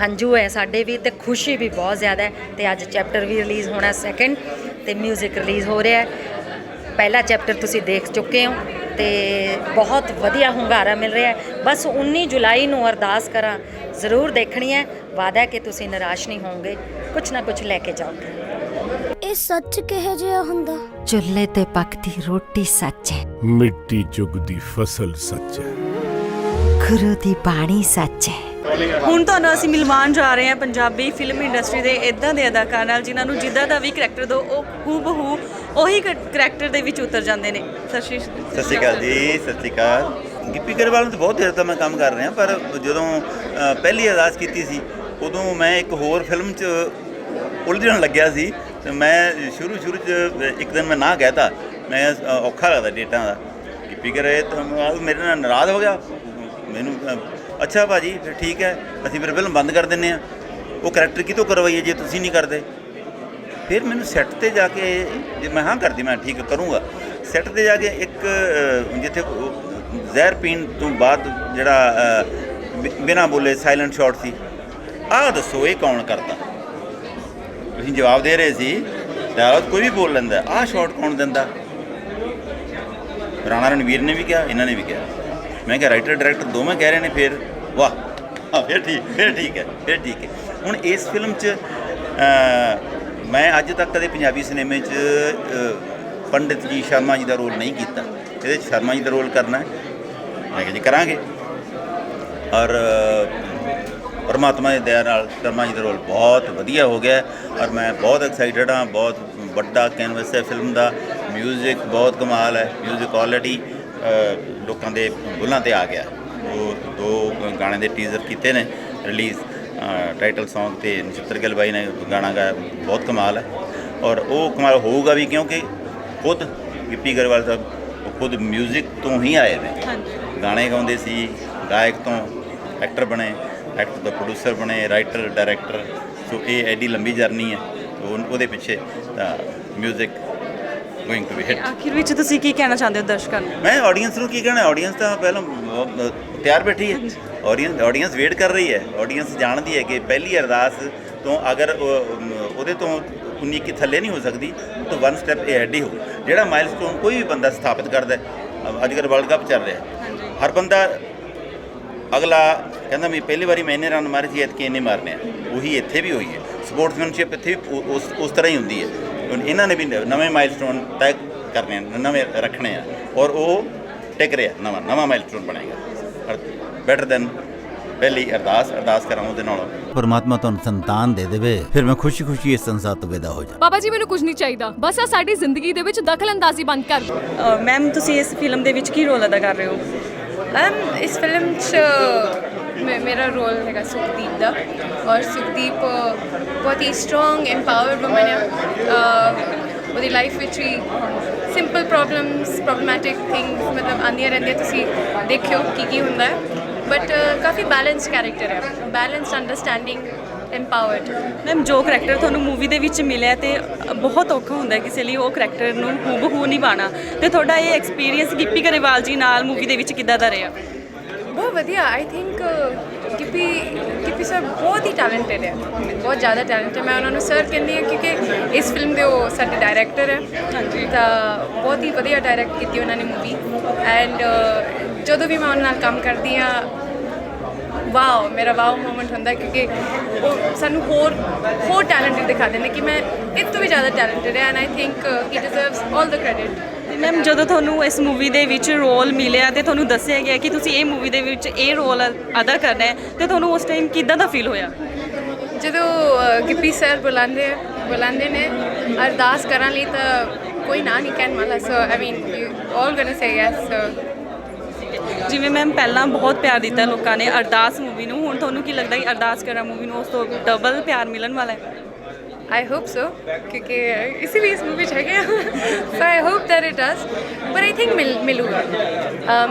ਹੰਝੂ ਹੈ ਸਾਡੇ ਵੀ, ਤੇ ਖੁਸ਼ੀ ਵੀ ਬਹੁਤ ਜ਼ਿਆਦਾ ਹੈ। ਤੇ ਅੱਜ ਚੈਪਟਰ ਵੀ ਰਿਲੀਜ਼ ਹੋਣਾ ਸੈਕਿੰਡ, ਤੇ ਮਿਊਜ਼ਿਕ ਰਿਲੀਜ਼ ਹੋ ਰਿਹਾ। ਪਹਿਲਾ ਚੈਪਟਰ ਤੁਸੀਂ ਦੇਖ ਚੁੱਕੇ ਹੋ ਤੇ ਬਹੁਤ ਵਧੀਆ ਹੁੰਗਾਰਾ ਮਿਲ ਰਿਹਾ। ਬਸ 19 ਜੁਲਾਈ ਨੂੰ ਅਰਦਾਸ ਕਰਾਂ ਜ਼ਰੂਰ ਦੇਖਣੀ ਹੈ। ਵਾਅਦਾ ਕਿ ਤੁਸੀਂ ਨਿਰਾਸ਼ ਨਹੀਂ ਹੋਵੋਗੇ, ਕੁਛ ਨਾ ਕੁਛ ਲੈ ਕੇ ਜਾਓਗੇ। ਇਹ ਸੱਚ ਕਿਹੋ ਜਿਹਾ ਹੁੰਦਾ? ਚੁੱਲ੍ਹੇ ਤੇ ਪੱਕਦੀ ਰੋਟੀ ਸੱਚ ਹੈ, ਮਿੱਟੀ ਚੁਗਦੀ ਫਸਲ ਸੱਚ ਹੈ, ਗੁਰੂ ਦੀ ਬਾਣੀ ਸੱਚ ਹੈ। ਹੁਣ ਤੁਹਾਨੂੰ ਅਸੀਂ ਮਿਲਵਾਉਣ ਜਾ ਰਹੇ ਹਾਂ ਪੰਜਾਬੀ ਫਿਲਮ ਇੰਡਸਟਰੀ ਦੇ ਇਦਾਂ ਦੇ ਅਦਾਕਾਰ ਨਾਲ ਜਿਨ੍ਹਾਂ ਨੂੰ ਜਿੱਦਾਂ ਦਾ ਵੀ ਕਰੈਕਟਰ ਦਿਓ ਉਹ ਹੂਬਹੂ ਉਹੀ ਕਰੈਕਟਰ ਦੇ ਵਿੱਚ ਉਤਰ ਜਾਂਦੇ ਨੇ। ਸਤਿ ਸ਼੍ਰੀ ਅਕਾਲ ਜੀ। ਸਤਿ ਸ਼੍ਰੀ ਅਕਾਲ। ਗਿੱਪੀ ਗਰੇਵਾਲ ਨੂੰ ਤਾਂ ਬਹੁਤ ਦੇਰ ਤੋਂ ਮੈਂ ਕੰਮ ਕਰ ਰਿਹਾ, ਪਰ ਜਦੋਂ ਪਹਿਲੀ ਅਰਦਾਸ ਕੀਤੀ ਸੀ ਉਦੋਂ ਮੈਂ ਇੱਕ ਹੋਰ ਫਿਲਮ 'ਚ ਉਲਝਣ ਲੱਗਿਆ ਸੀ ਤੇ ਮੈਂ ਸ਼ੁਰੂ 'ਚ ਇੱਕ ਦਿਨ ਮੈਂ ਨਾ ਕਹਿਤਾ, ਮੈਂ ਔਖਾ ਲੱਗਦਾ ਡੇਟਾਂ ਦਾ। ਗਿੱਪੀ ਗਰੇਵਾਲ ਮੇਰੇ ਨਾਲ ਨਾਰਾਜ਼ ਹੋ ਗਿਆ। ਮੈਨੂੰ ਅੱਛਾ ਭਾਜੀ ਫਿਰ ਠੀਕ ਹੈ, ਅਸੀਂ ਫਿਰ ਫਿਲਮ ਬੰਦ ਕਰ ਦਿੰਦੇ ਹਾਂ। ਉਹ ਕਰੈਕਟਰ ਕਿਤੋਂ ਕਰਵਾਈਏ ਜੇ ਤੁਸੀਂ ਨਹੀਂ ਕਰਦੇ? ਫਿਰ ਮੈਨੂੰ ਸੈੱਟ 'ਤੇ ਜਾ ਕੇ ਜੇ ਮੈਂ ਹਾਂ ਕਰਦੀ, ਮੈਂ ਠੀਕ ਕਰੂੰਗਾ। ਸੈੱਟ 'ਤੇ ਜਾ ਕੇ ਇੱਕ ਜਿੱਥੇ ਜ਼ਹਿਰ ਪੀਣ ਤੋਂ ਬਾਅਦ ਜਿਹੜਾ ਬਿਨਾਂ ਬੋਲੇ ਸਾਇਲੈਂਟ ਸ਼ਾਟ ਸੀ, ਆਹ ਦੱਸੋ ਇਹ ਕੌਣ ਕਰਦਾ? ਤੁਸੀਂ ਜਵਾਬ ਦੇ ਰਹੇ ਸੀ ਡਾਇਲੌਗ ਕੋਈ ਵੀ ਬੋਲ ਲੈਂਦਾ, ਆਹ ਸ਼ਾਟ ਕੌਣ ਦਿੰਦਾ? ਰਾਣਾ ਰਣਵੀਰ ਨੇ ਵੀ ਕਿਹਾ, ਇਹਨਾਂ ਨੇ ਵੀ ਕਿਹਾ। ਮੈਂ ਕਿਹਾ ਰਾਈਟਰ ਡਾਇਰੈਕਟਰ ਦੋਵੇਂ ਕਹਿ ਰਹੇ ਨੇ, ਫਿਰ ਵਾਹ ਹਾਂ ਫਿਰ ਠੀਕ ਹੈ। ਹੁਣ ਇਸ ਫਿਲਮ 'ਚ ਮੈਂ ਅੱਜ ਤੱਕ ਕਦੇ ਪੰਜਾਬੀ ਸਿਨੇਮੇ 'ਚ ਪੰਡਿਤ ਜੀ ਸ਼ਰਮਾ ਜੀ ਦਾ ਰੋਲ ਨਹੀਂ ਕੀਤਾ। ਇਹਦੇ 'ਚ ਸ਼ਰਮਾ ਜੀ ਦਾ ਰੋਲ ਕਰਨਾ ਹੈ, ਮੈਂ ਕਿਹਾ ਜੀ ਕਰਾਂਗੇ। ਔਰ ਪਰਮਾਤਮਾ ਦੀ ਦਇਆ ਨਾਲ ਸ਼ਰਮਾ ਜੀ ਦਾ ਰੋਲ ਬਹੁਤ ਵਧੀਆ ਹੋ ਗਿਆ ਔਰ ਮੈਂ ਬਹੁਤ ਐਕਸਾਈਟਡ ਹਾਂ। ਬਹੁਤ ਵੱਡਾ ਕੈਨਵਸ ਹੈ ਫਿਲਮ ਦਾ, ਮਿਊਜ਼ਿਕ ਬਹੁਤ ਕਮਾਲ ਹੈ, ਮਿਊਜ਼ਿਕ ਕੁਆਲਿਟੀ ਲੋਕਾਂ ਦੇ ਬੁੱਲਾਂ 'ਤੇ ਆ ਗਿਆ। ਉਹ 2 ਗਾਣੇ ਦੇ ਟੀਜ਼ਰ ਕੀਤੇ ਨੇ ਰਿਲੀਜ਼, ਟਾਈਟਲ ਸੌਂਗ ਤੇ ਨਛੱਤਰ ਗਿੱਲ ਬਾਈ ਨੇ ਗਾਣਾ ਗਾਇਆ, ਬਹੁਤ ਕਮਾਲ ਹੈ। ਔਰ ਉਹ ਕਮਾਲ ਹੋਊਗਾ ਵੀ ਕਿਉਂਕਿ ਖੁਦ ਗਿੱਪੀ ਗਰੇਵਾਲ ਸਾਹਿਬ ਖੁਦ ਮਿਊਜ਼ਿਕ ਤੋਂ ਹੀ ਆਏ ਨੇ। ਗਾਣੇ ਗਾਉਂਦੇ ਸੀ, ਗਾਇਕ ਤੋਂ ਐਕਟਰ ਬਣੇ, ਐਕਟਰ ਤੋਂ ਪ੍ਰੋਡਿਊਸਰ ਬਣੇ, ਰਾਈਟਰ ਡਾਇਰੈਕਟਰ। ਸੋ ਇਹ ਐਡੀ ਲੰਬੀ ਜਰਨੀ ਹੈ, ਉਹਦੇ ਪਿੱਛੇ ਤਾਂ music going to be hit. ਆਖਿਰ ਵਿੱਚ ਤੁਸੀਂ ਕੀ ਕਹਿਣਾ ਚਾਹੁੰਦੇ ਹੋ ਦਰਸ਼ਕਾਂ ਨੂੰ? ਮੈਂ ਆਡੀਅנס ਨੂੰ ਕੀ ਕਹਿਣਾ, ਆਡੀਅנס ਤਾਂ ਪਹਿਲਾਂ ਤਿਆਰ ਬੈਠੀ ਹੈ, ਆਡੀਅנס ਵੇਟ ਕਰ ਰਹੀ ਹੈ। ਆਡੀਅנס ਜਾਣਦੀ ਹੈ ਕਿ ਪਹਿਲੀ ਅਰਦਾਸ ਤੋਂ ਅਗਰ ਉਹਦੇ ਤੋਂ 19 ਕੀ ਥੱਲੇ ਨਹੀਂ ਹੋ ਸਕਦੀ ਤਾਂ 1 ਸਟੈਪ ਇਹ ਐਡ ਹੀ ਹੋ ਜਿਹੜਾ ਮਾਈਲਸਟੋਨ ਕੋਈ ਵੀ ਬੰਦਾ ਸਥਾਪਿਤ ਕਰਦਾ ਅੱਜ ਕੱਲ੍ਹ ਵਰਲਡ ਕੱਪ ਚੱਲ ਰਿਹਾ ਹਰ ਬੰਦਾ ਅਗਲਾ ਕਹਿੰਦਾ ਮੈਂ ਪਹਿਲੀ ਵਾਰੀ ਮੈਂ ਇੰਨੇ ਰਨ ਮਾਰੇ ਸੀ ਐਤਕੀ ਇੰਨੇ ਮਾਰਨੇ ਆ ਉਹੀ ਇੱਥੇ ਵੀ ਹੋਈ ਹੈ ਸਪੋਰਟਸਮੈਨਸ਼ਿਪ ਇੱਥੇ ਵੀ ਉਸ ਤਰ੍ਹਾਂ ਹੀ ਹੁੰਦੀ ਹੈ ਹੁਣ ਇਹਨਾਂ ਨੇ ਵੀ ਨਵੇਂ ਮਾਈਲਸਟੋਨ ਤੈਅ ਕਰਨੇ ਆ ਨਵੇਂ ਰੱਖਣੇ ਆ ਔਰ ਉਹ ਟਿਕ ਰਿਹਾ ਨਵਾਂ ਮਾਈਲਸਟੋਨ ਬਣੇਗਾ ਬੈਟਰ ਦੈਨ ਪਹਿਲੀ ਅਰਦਾਸ ਕਰਾਂ ਉਹਦੇ ਨਾਲ ਪਰਮਾਤਮਾ ਤੁਹਾਨੂੰ ਸੰਤਾਨ ਦੇ ਦੇਵੇ ਫਿਰ ਮੈਂ ਖੁਸ਼ੀ-ਖੁਸ਼ੀ ਇਸ ਸੰਸਾਰ ਤੋਂ ਵਿਦਾ ਹੋ ਜਾ ਬਾਬਾ ਜੀ ਮੈਨੂੰ ਕੁਝ ਨਹੀਂ ਚਾਹੀਦਾ ਬਸ ਆ ਸਾਡੀ ਜ਼ਿੰਦਗੀ ਦੇ ਵਿੱਚ ਦਖਲਅੰਦਾਜ਼ੀ ਬੰਦ ਕਰ ਦਿਓ ਮੈਮ ਤੁਸੀਂ ਇਸ ਫਿਲਮ ਦੇ ਵਿੱਚ ਕੀ ਰੋਲ ਅਦਾ ਕਰ ਰਹੇ ਹੋ ਇਸ ਫਿਲਮ 'ਚ ਮੇਰਾ ਰੋਲ ਹੈਗਾ ਸੁਖਦੀਪ ਦਾ ਔਰ ਸੁਖਦੀਪ ਬਹੁਤ ਹੀ ਸਟਰੋਂਗ ਐਮਪਾਵਰਡ ਵੂਮਨ ਹੈ ਉਹਦੀ ਲਾਈਫ ਵਿੱਚ ਵੀ ਸਿੰਪਲ ਪ੍ਰੋਬਲਮੈਟਿਕ ਥਿੰਗਸ ਮਤਲਬ ਆਉਂਦੀਆਂ ਰਹਿੰਦੀਆਂ ਤੁਸੀਂ ਦੇਖਿਓ ਕੀ ਹੁੰਦਾ ਹੈ ਬਟ ਕਾਫੀ ਬੈਲੈਂਸਡ ਕੈਰੈਕਟਰ ਹੈ ਬੈਲੈਂਸਡ ਅੰਡਰਸਟੈਂਡਿੰਗ ਐਮਪਾਵਰਡ ਮੈਮ ਜੋ ਕਰੈਕਟਰ ਤੁਹਾਨੂੰ ਮੂਵੀ ਦੇ ਵਿੱਚ ਮਿਲਿਆ ਤੇ ਬਹੁਤ ਔਖਾ ਹੁੰਦਾ ਕਿਸੇ ਲਈ ਉਹ ਕਰੈਕਟਰ ਨੂੰ ਹੂਬਹੂ ਨਿਭਾਉਣਾ ਤੇ ਤੁਹਾਡਾ ਇਹ ਐਕਸਪੀਰੀਅੰਸ ਗਿੱਪੀ ਗਰੇਵਾਲ ਜੀ ਨਾਲ ਮੂਵੀ ਦੇ ਵਿੱਚ ਕਿੱਦਾਂ ਦਾ ਰਿਹਾ ਬਹੁਤ ਵਧੀਆ ਆਈ ਥਿੰਕ ਗਿੱਪੀ ਸਰ ਬਹੁਤ ਹੀ ਟੈਲੈਂਟਡ ਹੈ ਬਹੁਤ ਜ਼ਿਆਦਾ ਟੈਲੈਂਟ ਹੈ ਮੈਂ ਉਹਨਾਂ ਨੂੰ ਸਰ ਕਹਿੰਦੀ ਹਾਂ ਕਿਉਂਕਿ ਇਸ ਫਿਲਮ ਦੇ ਉਹ ਸਾਡੇ ਡਾਇਰੈਕਟਰ ਹੈ ਤਾਂ ਬਹੁਤ ਹੀ ਵਧੀਆ ਡਾਇਰੈਕਟ ਕੀਤੀ ਉਹਨਾਂ ਨੇ ਮੂਵੀ ਐਂਡ ਜਦੋਂ ਵੀ ਮੈਂ ਉਹਨਾਂ ਨਾਲ ਕੰਮ ਕਰਦੀ ਹਾਂ ਵਾਓ ਮੇਰਾ ਵਾਓ ਮੂਮੈਂਟ ਹੁੰਦਾ ਕਿਉਂਕਿ ਉਹ ਸਾਨੂੰ ਹੋਰ ਟੈਲੈਂਟਡ ਦਿਖਾ ਦਿੰਦੇ ਕਿ ਮੈਂ ਇਹ ਤੋਂ ਵੀ ਜ਼ਿਆਦਾ ਟੈਲੈਂਟਡ ਹੈ and I think he deserves all the credit ma'am ਜਦੋਂ ਤੁਹਾਨੂੰ ਇਸ ਮੂਵੀ ਦੇ ਵਿੱਚ ਰੋਲ ਮਿਲਿਆ ਤੇ ਤੁਹਾਨੂੰ ਦੱਸਿਆ ਗਿਆ ਕਿ ਤੁਸੀਂ ਇਹ ਮੂਵੀ ਦੇ ਵਿੱਚ ਇਹ ਰੋਲ ਅਦਾ ਕਰਨਾ ਹੈ ਤੇ ਤੁਹਾਨੂੰ ਉਸ ਟਾਈਮ ਕਿੱਦਾਂ ਦਾ ਫੀਲ ਹੋਇਆ ਜਦੋਂ ਗਿੱਪੀ ਸਰ ਬੁਲਾਉਂਦੇ ਨੇ ਅਰਦਾਸ ਕਰਨ ਲਈ ਤਾਂ ਕੋਈ ਨਾ ਨਹੀਂ ਕਹਿਣ ਵਾਲਾ so I mean you all gonna say yes ਜਿਵੇਂ ਮੈਮ ਪਹਿਲਾਂ ਬਹੁਤ ਪਿਆਰ ਦਿੱਤਾ ਲੋਕਾਂ ਨੇ ਅਰਦਾਸ ਮੂਵੀ ਨੂੰ ਹੁਣ ਤੁਹਾਨੂੰ ਕੀ ਲੱਗਦਾ ਕਿ ਅਰਦਾਸ ਕਰਾਂ ਮੂਵੀ ਨੂੰ ਉਸ ਤੋਂ ਡਬਲ ਪਿਆਰ ਮਿਲਣ ਵਾਲਾ ਹੈ I hope so क्योंकि इसीलिए इस मूवी है so I hope that it does but I think मिलूगा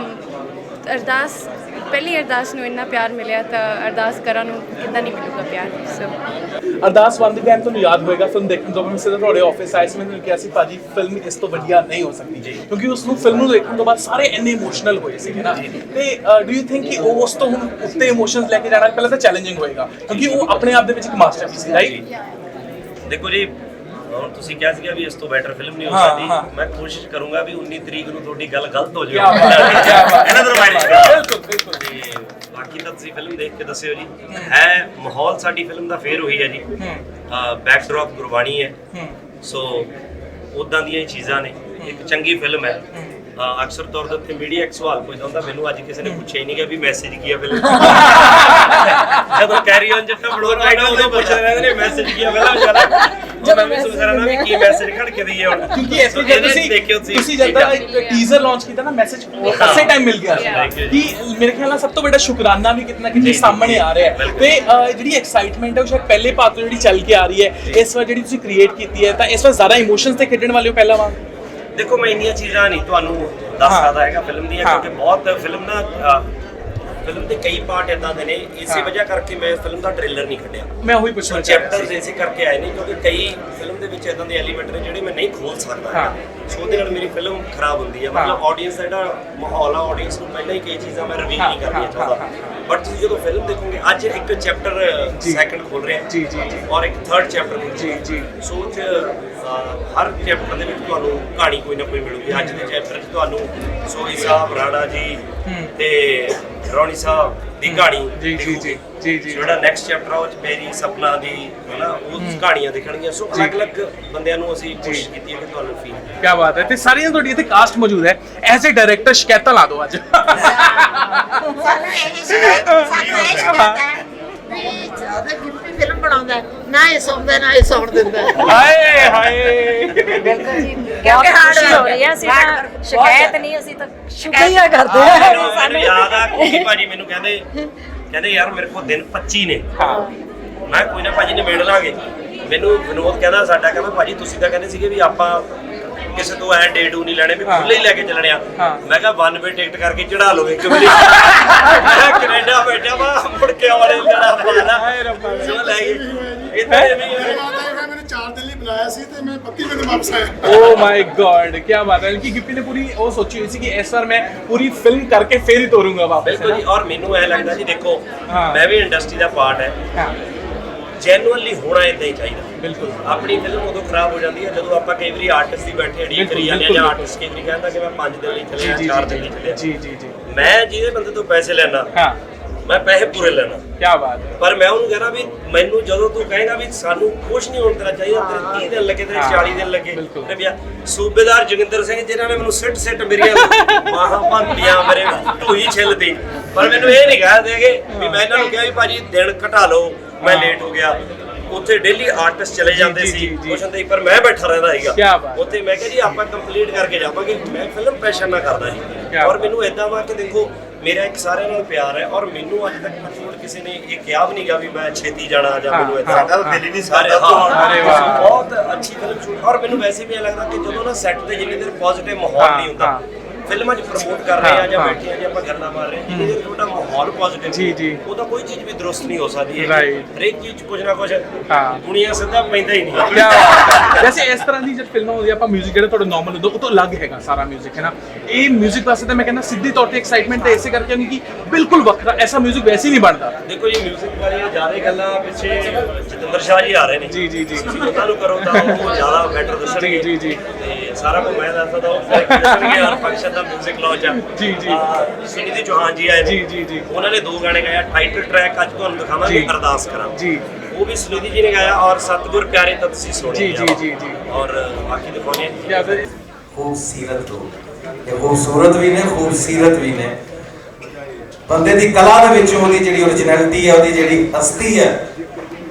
अरदास पहली अरदास ਨੂੰ ਇੰਨਾ ਪਿਆਰ ਮਿਲਿਆ ਤਾਂ ਅਰਦਾਸ ਕਰਨ ਨੂੰ ਕਿੰਨਾ ਨਹੀਂ ਮਿਲੂਗਾ ਪਿਆਰ ਸੋ ਅਰਦਾਸ ਵਨ ਦੇ ਟਾਈਮ ਤੁਹਾਨੂੰ ਯਾਦ ਹੋਏਗਾ ਫਿਲਮ ਦੇਖਣ ਤੋਂ ਬਾਅਦ ਮੈਂ ਸਿੱਧਾ ਤੁਹਾਡੇ ਆਫਿਸ ਆਇਆ ਸੀ ਮੈਨੂੰ ਕਿਹਾ ਸੀ ਭਾਜੀ ਫਿਲਮ ਇਸ ਤੋਂ ਵਧੀਆ ਨਹੀਂ ਹੋ ਸਕਦੀ ਕਿਉਂਕਿ ਉਸ ਫਿਲਮ ਨੂੰ ਦੇਖਣ ਤੋਂ ਬਾਅਦ ਸਾਰੇ ਇੰਨੇ ਇਮੋਸ਼ਨਲ ਹੋਏ ਸੀਗੇ ਨਾ ਤੇ ਡੂ ਯੂ ਥਿੰਕ ਕਿ ਉਹ ਉਸ ਤੋਂ ਹੁਣ ਉੱਤੇ ਇਮੋਸ਼ਨਸ ਲੈ ਕੇ ਜਾਣਾ ਪਹਿਲਾਂ ਤਾਂ ਚੈਲੰਜਿੰਗ ਹੋਏਗਾ ਕਿਉਂਕਿ ਉਹ ਆਪਣੇ ਆਪ ਦੇ ਵਿੱਚ ਇੱਕ ਮਾਸਟਰਪੀਸ ਹੈ ਰਾਈਟ ਦੇਖੋ ਜੀ ਹੁਣ ਤੁਸੀਂ ਕਿਹਾ ਸੀਗਾ ਵੀ ਇਸ ਤੋਂ ਬੈਟਰ ਫਿਲਮ ਨਹੀਂ ਹੋ ਸਕਦੀ ਮੈਂ ਕੋਸ਼ਿਸ਼ ਕਰੂੰਗਾ ਵੀ 19 ਤਰੀਕ ਨੂੰ ਤੁਹਾਡੀ ਗੱਲ ਗਲਤ ਹੋ ਜਾਵੇ ਇਹਨਾਂ ਦਾ ਬਿਲਕੁਲ ਤੇ ਬਾਕੀ ਤਾਂ ਤੁਸੀਂ ਫਿਲਮ ਦੇਖ ਕੇ ਦੱਸਿਓ ਜੀ ਹੈ ਮਾਹੌਲ ਸਾਡੀ ਫਿਲਮ ਦਾ ਫੇਰ ਉਹੀ ਹੈ ਜੀ ਬੈਕਡ੍ਰੌਪ ਗੁਰਬਾਣੀ ਹੈ ਸੋ ਉਦਾਂ ਦੀਆਂ ਹੀ ਚੀਜ਼ਾਂ ਨੇ ਇੱਕ ਚੰਗੀ ਫਿਲਮ ਹੈ ਅਕਸਰ ਤੌਰ ਦੇ ਉੱਤੇ ਮੀਡੀਆ ਇੱਕ ਸਵਾਲ ਪੁੱਛਦਾ ਹੁੰਦਾ ਮੈਨੂੰ ਅੱਜ ਕਿਸੇ ਨੇ ਪੁੱਛਿਆ ਹੀ ਨਹੀਂ ਕਿ ਵੀ ਮੈਸੇਜ ਕੀ ਹੈ ਫਿਲਮ ਜਦੋਂ ਕੈਰੀ ਔਨ ਜੱਟਾ ਬੜੋਰ ਆਈਡਾ ਉਦੋਂ ਪੁੱਛਦੇ ਰਹਿੰਦੇ ਨੇ ਮੈਸੇਜ ਕੀ ਹੈ ਫਿਲਮ ਚਲਾ ਜਦੋਂ ਮੈਂ ਸੋਚ ਰਿਹਾ ਨਾ ਵੀ ਕੀ ਮੈਸੇਜ ਖੜ ਕੇ ਦਈਏ ਹੁਣ ਕਿਉਂਕਿ ਇਸ ਵਜ੍ਹਾ ਤੁਸੀਂ ਜਦੋਂ ਟੀਜ਼ਰ ਲਾਂਚ ਕੀਤਾ ਨਾ ਮੈਸੇਜ ਉਸੇ ਟਾਈਮ ਮਿਲ ਗਿਆ ਕਿ ਮੇਰੇ ਖਿਆਲ ਨਾਲ ਸਭ ਤੋਂ ਵੱਡਾ ਸ਼ੁਕਰਾਨਾ ਵੀ ਕਿਤਨਾ ਕਿਤੇ ਸਾਹਮਣੇ ਆ ਰਿਹਾ ਹੈ ਤੇ ਜਿਹੜੀ ਐਕਸਾਈਟਮੈਂਟ ਹੈ ਉਹ ਸ਼ਾਇਦ ਪਹਿਲੇ ਪਾਰਟ ਤੋਂ ਜਿਹੜੀ ਚੱਲ ਕੇ ਆ ਰਹੀ ਹੈ ਇਸ ਵਾਰ ਜਿਹੜੀ ਤੁਸੀਂ ਕ੍ਰੀਏਟ ਕੀਤੀ ਹੈ ਤਾਂ ਇਸ ਵਾਰ ਜ਼ਿਆਦਾ ਇਮੋਸ਼ਨਸ ਤੇ ਖੇਡਣ ਵਾਲੇ ਹੋ ਪਹਿਲਾਂ ਵਾਂਗ ਦੇਖੋ ਮੈਂ ਇੰਨੀਆਂ ਚੀਜ਼ਾਂ ਨਹੀਂ ਤੁਹਾਨੂੰ ਦੱਸ ਸਕਦਾ ਹੈਗਾ ਫਿਲਮ ਦੀਆਂ ਕਿਉਂਕਿ ਬਹੁਤ ਫਿਲਮ ਦੇ ਕਈ ਪਾਰਟ ਇਦਾਂ ਦੇ ਨੇ ਇਸੇ ਵਜ੍ਹਾ ਕਰਕੇ ਮੈਂ ਫਿਲਮ ਦਾ ਟ੍ਰੇਲਰ ਨਹੀਂ ਕੱਢਿਆ ਮੈਂ ਉਹੀ ਪੁੱਛਣਾ ਚੈਪਟਰਸ ਇਸੇ ਕਰਕੇ ਆਏ ਨੇ ਕਿਉਂਕਿ ਕਈ ਫਿਲਮ ਦੇ ਵਿੱਚ ਇਦਾਂ ਦੇ ਐਲੀਮੈਂਟ ਨੇ ਜਿਹੜੇ ਮੈਂ ਨਹੀਂ ਖੋਲ ਸਕਦਾ ਸੋ ਉਹਦੇ ਨਾਲ ਮੇਰੀ ਫਿਲਮ ਖਰਾਬ ਹੁੰਦੀ ਹੈ ਮਤਲਬ ਆਡੀਅנס ਦਾ ਜਿਹੜਾ ਮਾਹੌਲ ਆ ਆਡੀਅנס ਨੂੰ ਪਹਿਲਾਂ ਹੀ ਕਈ ਚੀਜ਼ਾਂ ਮੈਂ ਰਿਵੀਲ ਨਹੀਂ ਕਰਨੀਆਂ ਚਾਹੁੰਦਾ ਬਟ ਤੁਸੀਂ ਜਦੋਂ ਫਿਲਮ ਦੇਖੋਗੇ ਅੱਜ ਇੱਕ ਚੈਪਟਰ ਸੈਕੰਡ ਖੋਲ ਰਿਹਾ ਜੀ ਔਰ ਇੱਕ ਥਰਡ ਚੈਪਟਰ ਜੀ ਸੋ ਹਰ ਚੈਪਟਰ ਦੇ ਵਿੱਚ ਤੁਹਾਨੂੰ ਕਹਾਣੀ ਕੋਈ ਨਾ ਕੋਈ ਮਿਲੂਗੀ ਅੱਜ ਦੇ ਚੈਪਟਰ 'ਚ ਤੁਹਾਨੂੰ ਸੋਹੀ ਸਾਹਿਬ ਰਾਣਾ ਜੀ ਤੇ ਰੌਣੀ ਸਾਹਿਬ ਦੀ ਕਹਾਣੀ ਜੀ ਜਿਹੜਾ ਨੈਕਸਟ ਚੈਪਟਰ ਆ ਉਹ 'ਚ ਮੇਰੀ ਸਪਨਾ ਦੀ ਹਨਾ ਉਹ ਕਹਾਣੀਆਂ ਦਿਖਣਗੀਆਂ ਸੋ ਅਲੱਗ-ਅਲੱਗ ਬੰਦਿਆਂ ਨੂੰ ਅਸੀਂ ਕੋਸ਼ਿਸ਼ ਕੀਤੀ ਹੈ ਕਿ ਤੁਹਾਨੂੰ ਫੀਲ ਕੀ ਬਾਤ ਹੈ ਤੇ ਸਾਰੀਆਂ ਤੁਹਾਡੀ ਇੱਥੇ ਕਾਸਟ ਮੌਜੂਦ ਹੈ ਐਜ਼ ਅ ਡਾਇਰੈਕਟਰ ਸ਼ਿਕਾਇਤਾਂ ਲਾ ਦਿਓ ਅੱਜ ਗਿੱਪੀ ਫਿਲਮ ਬਣਾਉਂਦਾ ਨਾ ਇਹ ਸੌਂਦਾ ਨਾ ਇਹ ਸੌਣ ਦਿੰਦਾ ਹਾਏ ਹਾਏ ਬਿਲਕੁਲ ਜੀ ਕਿਉਂਕਿ ਹਾਰਡ ਹੋ ਰਹੀ ਹੈ ਅਸੀਂ ਤਾਂ ਸ਼ਿਕਾਇਤ ਨਹੀਂ ਅਸੀਂ ਤਾਂ ਸ਼ੁਕਰੀਆ ਕਰਦੇ ਆ ਸਾਨੂੰ ਯਾਦ ਆ ਕਿ ਭਾਜੀ ਮੈਨੂੰ ਕਹਿੰਦੇ ਯਾਰ ਮੇਰੇ ਕੋਲ ਦਿਨ 25 ਨੇ ਮੈਂ ਕੋਈ ਨਾ ਭਾਜੀ ਨਿਬੇੜ ਲਾਂਗੇ ਮੈਨੂੰ ਵਿਨੋਦ ਕਹਿੰਦਾ ਸਾਡਾ ਕਹਿੰਦਾ ਭਾਜੀ ਤੁਸੀਂ ਤਾਂ ਕਹਿੰਦੇ ਸੀਗੇ ਵੀ ਆਪਾਂ ਕਿਸੇ ਤੋਂ ਐ ਡੇ ਡੂ ਨਹੀਂ ਲੈਣੇ ਵੀ ਖੁੱਲੇ ਹੀ ਲੈ ਕੇ ਚੱਲਣੇ ਆ ਮੈਂ ਕਿਹਾ 1 ਵੇ ਟਿਕਟ ਕਰਕੇ ਚੜਾ ਲਓ ਇੱਕ ਵਾਰੀ ਮੈਂ ਕੈਨੇਡਾ ਬੈਠਾ ਵਾ ਮੁੜ ਕੇ ਆਉਣੇ ਜਿਹੜਾ ਪਾਣਾ ਸੋ ਲੈ ਗਏ ਇਦਾਂ ਨਹੀਂ ਮੈਨੂੰ 4 ਦਿਨ ਲਈ ਬੁਲਾਇਆ ਸੀ ਤੇ ਮੈਂ 32 ਮਿੰਟ ਵਾਪਸ ਆਇਆ ਓ ਮਾਈ ਗॉड ਕੀ ਬਾਤ ਹੈ ਕਿ ਗਿੱਪੀ ਨੇ ਪੂਰੀ ਉਹ ਸੋਚੀ ਹੋਈ ਸੀ ਕਿ ਇਸ ਵਾਰ ਮੈਂ ਪੂਰੀ ਫਿਲਮ ਕਰਕੇ ਫੇਰ ਹੀ ਤੋਰੂੰਗਾ ਵਾਪਸ ਬਿਲਕੁਲ ਜੀ ਔਰ ਮੈਨੂੰ ਇਹ ਲੱਗਦਾ ਜੀ ਦੇਖੋ ਮੈਂ ਵੀ ਇੰਡਸਟਰੀ ਦਾ ਪਾਰਟ ਹੈ ਜੈਨੂਅਲੀ ਹੋਣਾ ਇਦਾਂ ਹੀ ਚਾਹੀਦਾ। ਬਿਲਕੁਲ ਆਪਣੀ ਫਿਲਮ ਉਦੋਂ ਖਰਾਬ ਹੋ ਜਾਂਦੀ ਹੈ ਜਦੋਂ ਆਪਾਂ ਕਈ ਵਾਰੀ ਆਰਟਿਸਟ ਦੀ ਬੈਠੇ ਅੜੀ ਕਰੀ ਜਾਂਦੇ ਆ, ਜਾਂ ਆਰਟਿਸਟ ਕਈ ਵਾਰੀ ਕਹਿੰਦਾ ਕਿ ਮੈਂ 5 ਦਿਨ ਲਈ ਚੱਲਿਆ 4 ਦਿਨ ਲਈ ਚੱਲਿਆ। ਜੀ ਜੀ ਜੀ ਮੈਂ ਜਿਹਦੇ ਬੰਦੇ ਤੋਂ ਪੈਸੇ ਲੈਣਾ, ਹਾਂ ਮੈਂ ਪੈਸੇ ਪੂਰੇ ਲੈਣਾ। ਕੀ ਬਾਤ ਹੈ। ਪਰ ਮੈਂ ਉਹਨੂੰ ਕਹਿਣਾ ਵੀ ਮੈਨੂੰ ਜਦੋਂ ਤੂੰ ਕਹੇਗਾ ਵੀ ਸਾਨੂੰ ਕੁਝ ਨਹੀਂ ਹੋਣ ਤੇਰਾ ਚਾਹੀਦਾ, ਤੇਰੇ 30 ਦਿਨ ਲੱਗੇ, ਤੇਰੇ 40 ਦਿਨ ਲੱਗੇ, ਤੇ ਵੀ ਸੂਬੇਦਾਰ ਜੋਗਿੰਦਰ ਸਿੰਘ ਜਿਨ੍ਹਾਂ ਨੇ ਮੈਨੂੰ ਸਿੱਟ ਮੇਰੀਆਂ ਮਾਹਾਂ ਭੰਤੀਆਂ, ਮੇਰੇ ਢੂਈ ਛਿੱਲਦੀ, ਪਰ ਮੈਨੂੰ ਇਹ ਨਹੀਂ ਕਹਿ ਦੇਗੇ ਵੀ ਮੈਂ ਇਹਨਾਂ ਨੂੰ ਕਿਹਾ ਵੀ ਭਾਜੀ ਦਿਨ ਘਟਾ ਲਓ, ਮੈਂ ਲੇਟ ਹੋ ਗਿਆ। ਉੱਥੇ ਡੇਲੀ ਆਰਟਿਸਟ ਚਲੇ ਜਾਂਦੇ ਸੀ ਕੁਛ ਹੁੰਦੇ, ਪਰ ਮੈਂ ਬੈਠਾ ਰਹਿੰਦਾ ਸੀਗਾ ਉੱਥੇ। ਮੈਂ ਕਿਹਾ ਜੀ ਆਪਾਂ ਕੰਪਲੀਟ ਕਰਕੇ ਜਾਵਾਂਗੇ। ਮੈਂ ਫਿਲਮ ਪੈਸ਼ਨ ਨਾਲ ਕਰਦਾ ਸੀ, ਔਰ ਮੈਨੂੰ ਇਦਾਂ ਵਾ ਕਿ ਦੇਖੋ ਮੇਰਾ ਇੱਕ ਸਾਰਿਆਂ ਨਾਲ ਪਿਆਰ ਹੈ, ਔਰ ਮੈਨੂੰ ਅੱਜ ਤੱਕ ਮਤਲਬ ਕਿਸੇ ਨੇ ਇਹ ਕਿਹਾ ਵੀ ਨਹੀਂਗਾ ਵੀ ਮੈਂ ਛੇਤੀ ਜਾਣਾ ਜਾਂ ਮੈਨੂੰ ਇਦਾਂ ਦਿਲ ਹੀ ਨਹੀਂ ਸਾਰੇ ਬਹੁਤ ਅੱਛੀ ਫਿਲਮ ਸ਼ੂਟ। ਔਰ ਮੈਨੂੰ ਵੈਸੇ ਵੀ ਇਹ ਲੱਗਦਾ ਕਿ ਜਦੋਂ ਨਾ ਸੈੱਟ ਤੇ ਜਿੰਨੀ ਦੇਰ ਪੋਜ਼ਿਟਿਵ ਮਾਹੌਲ ਨਹੀਂ ਹੁੰਦਾ, ਫਿਲਮਾਂ 'ਚ ਪ੍ਰਮੋਟ ਕਰ ਰਹੇ ਆ ਜਾਂ ਬੈਠੇ ਆ ਜਾਂ ਆਪਾਂ ਗੱਲਾਂ ਮਾਰ ਰਹੇ ਹਾਂ, ਜਿੰਨੀ ਦੇਰ ਤੁਹਾਡਾ ਮਾਹੌਲ ਪੋਜ਼ਿਟਿਵ ਉਹਦਾ ਕੋਈ ਚੀਜ਼ ਵੀ ਦਰੁਸਤ ਨਹੀਂ ਹੋ ਸਕਦੀ ਹੈ। ਹਰੇਕ ਚੀਜ਼ 'ਚ ਕੁਝ ਨਾ ਕੁਝ ਦੁਨੀਆ ਸਿੱਧਾ ਪੈਂਦਾ ਹੀ ਨਹੀਂ। ਵੈਸੇ ਇਸ ਤਰ੍ਹਾਂ ਦੀ ਜਦ ਫਿਲਮਾਂ ਹੁੰਦੀਆਂ ਆਪਾਂ ਮਿਊਜ਼ਿਕ ਜਿਹੜਾ ਤੁਹਾਡਾ ਨਾਰਮਲ ਹੁੰਦਾ ਉਹ ਤੋਂ ਅਲੱਗ ਹੈਗਾ ਸਾਰਾ ਮਿਊਜ਼ਿਕ, ਹੈ ਨਾ। ਇਹ ਮਿਊਜ਼ਿਕ ਵਾਸਤੇ ਤਾਂ ਮੈਂ ਕਹਿੰਦਾ ਸਿੱਧੀ ਤੌਰ ਤੇ ਐਕਸਾਈਟਮੈਂਟ ਤਾਂ ਇਸੇ ਕਰਕੇ ਹੋਣੀ ਕਿ ਬਿਲਕੁਲ ਵੱਖਰਾ ਐਸਾ ਮਿਊਜ਼ਿਕ ਵੈਸੇ ਹੀ ਨਹੀਂ ਬਣਦਾ। ਦੇਖੋ ਜੀ ਮਿਊਜ਼ਿਕ ਬਾਰੇ ਜ਼ਿਆਦਾ ਗੱਲਾਂ ਪਿੱਛੇ ਜਤਿੰਦਰ ਸ਼ਾਹ ਜੀ ਆ ਰਹੇ ਨੇ। ਜੀ ਜੀ ਜੀ ਉਹਨਾਂ ਨੂੰ ਕਰੋ ਤਾਂ ਉਹ ਜ਼ਿਆਦਾ ਬੈਟਰ ਦੱਸਣਗੇ। ਜੀ ਜੀ ਤੇ ਸਾਰਾ ਕੁਝ ਮੈਂ ਦੱਸਦਾ ਉਹ ਦੱਸਣਗੇ। ਹਰ ਫੰਕਸ਼ਨ ਦਾ ਮਿਊਜ਼ਿਕ ਲਾਂਚ ਆ। ਜੀ ਜੀ ਸੁਨੀਧੀ ਚੌਹਾਨ ਜੀ ਆਏ ਨੇ। ਜੀ ਜੀ ਜੀ ਉਹਨਾਂ ਨੇ 2 ਗਾਣੇ ਗਾਇਆ। ਟਾਈਟਲ ਟਰੈਕ ਅੱਜ ਤੁਹਾਨੂੰ ਦਿਖਾਵਾਂਗੇ ਅਰਦਾਸ ਕਰਾਂ ਜੀ, ਉਹ ਵੀ ਸੁਨੀਧੀ ਜੀ ਨੇ ਗਾਇਆ, ਔਰ ਸਤਿਗੁਰ ਪਿਆਰੇ ਤਾਂ ਤੁਸੀਂ ਸੁਣੇ ਜੀ ਜੀ ਜੀ ਜੀ ਔਰ ਬਾਕੀ ਦਿਖਾਉਣੇ ਖੂਬਸੂਰਤ ਲੋਕ ਇਹ ਖੂਬਸੂਰਤ ਵੀ ਨੇ, ਖੂਬਸੂਰਤ ਵੀ ਨੇ। ਬੰਦੇ ਦੀ ਕਲਾ ਦੇ ਵਿੱਚੋਂ ਉਹਦੀ ਜਿਹੜੀ ਓਰੀਜਨੈਲਿਟੀ ਹੈ, ਉਹਦੀ ਜਿਹੜੀ ਅਸਲੀ ਹੈ,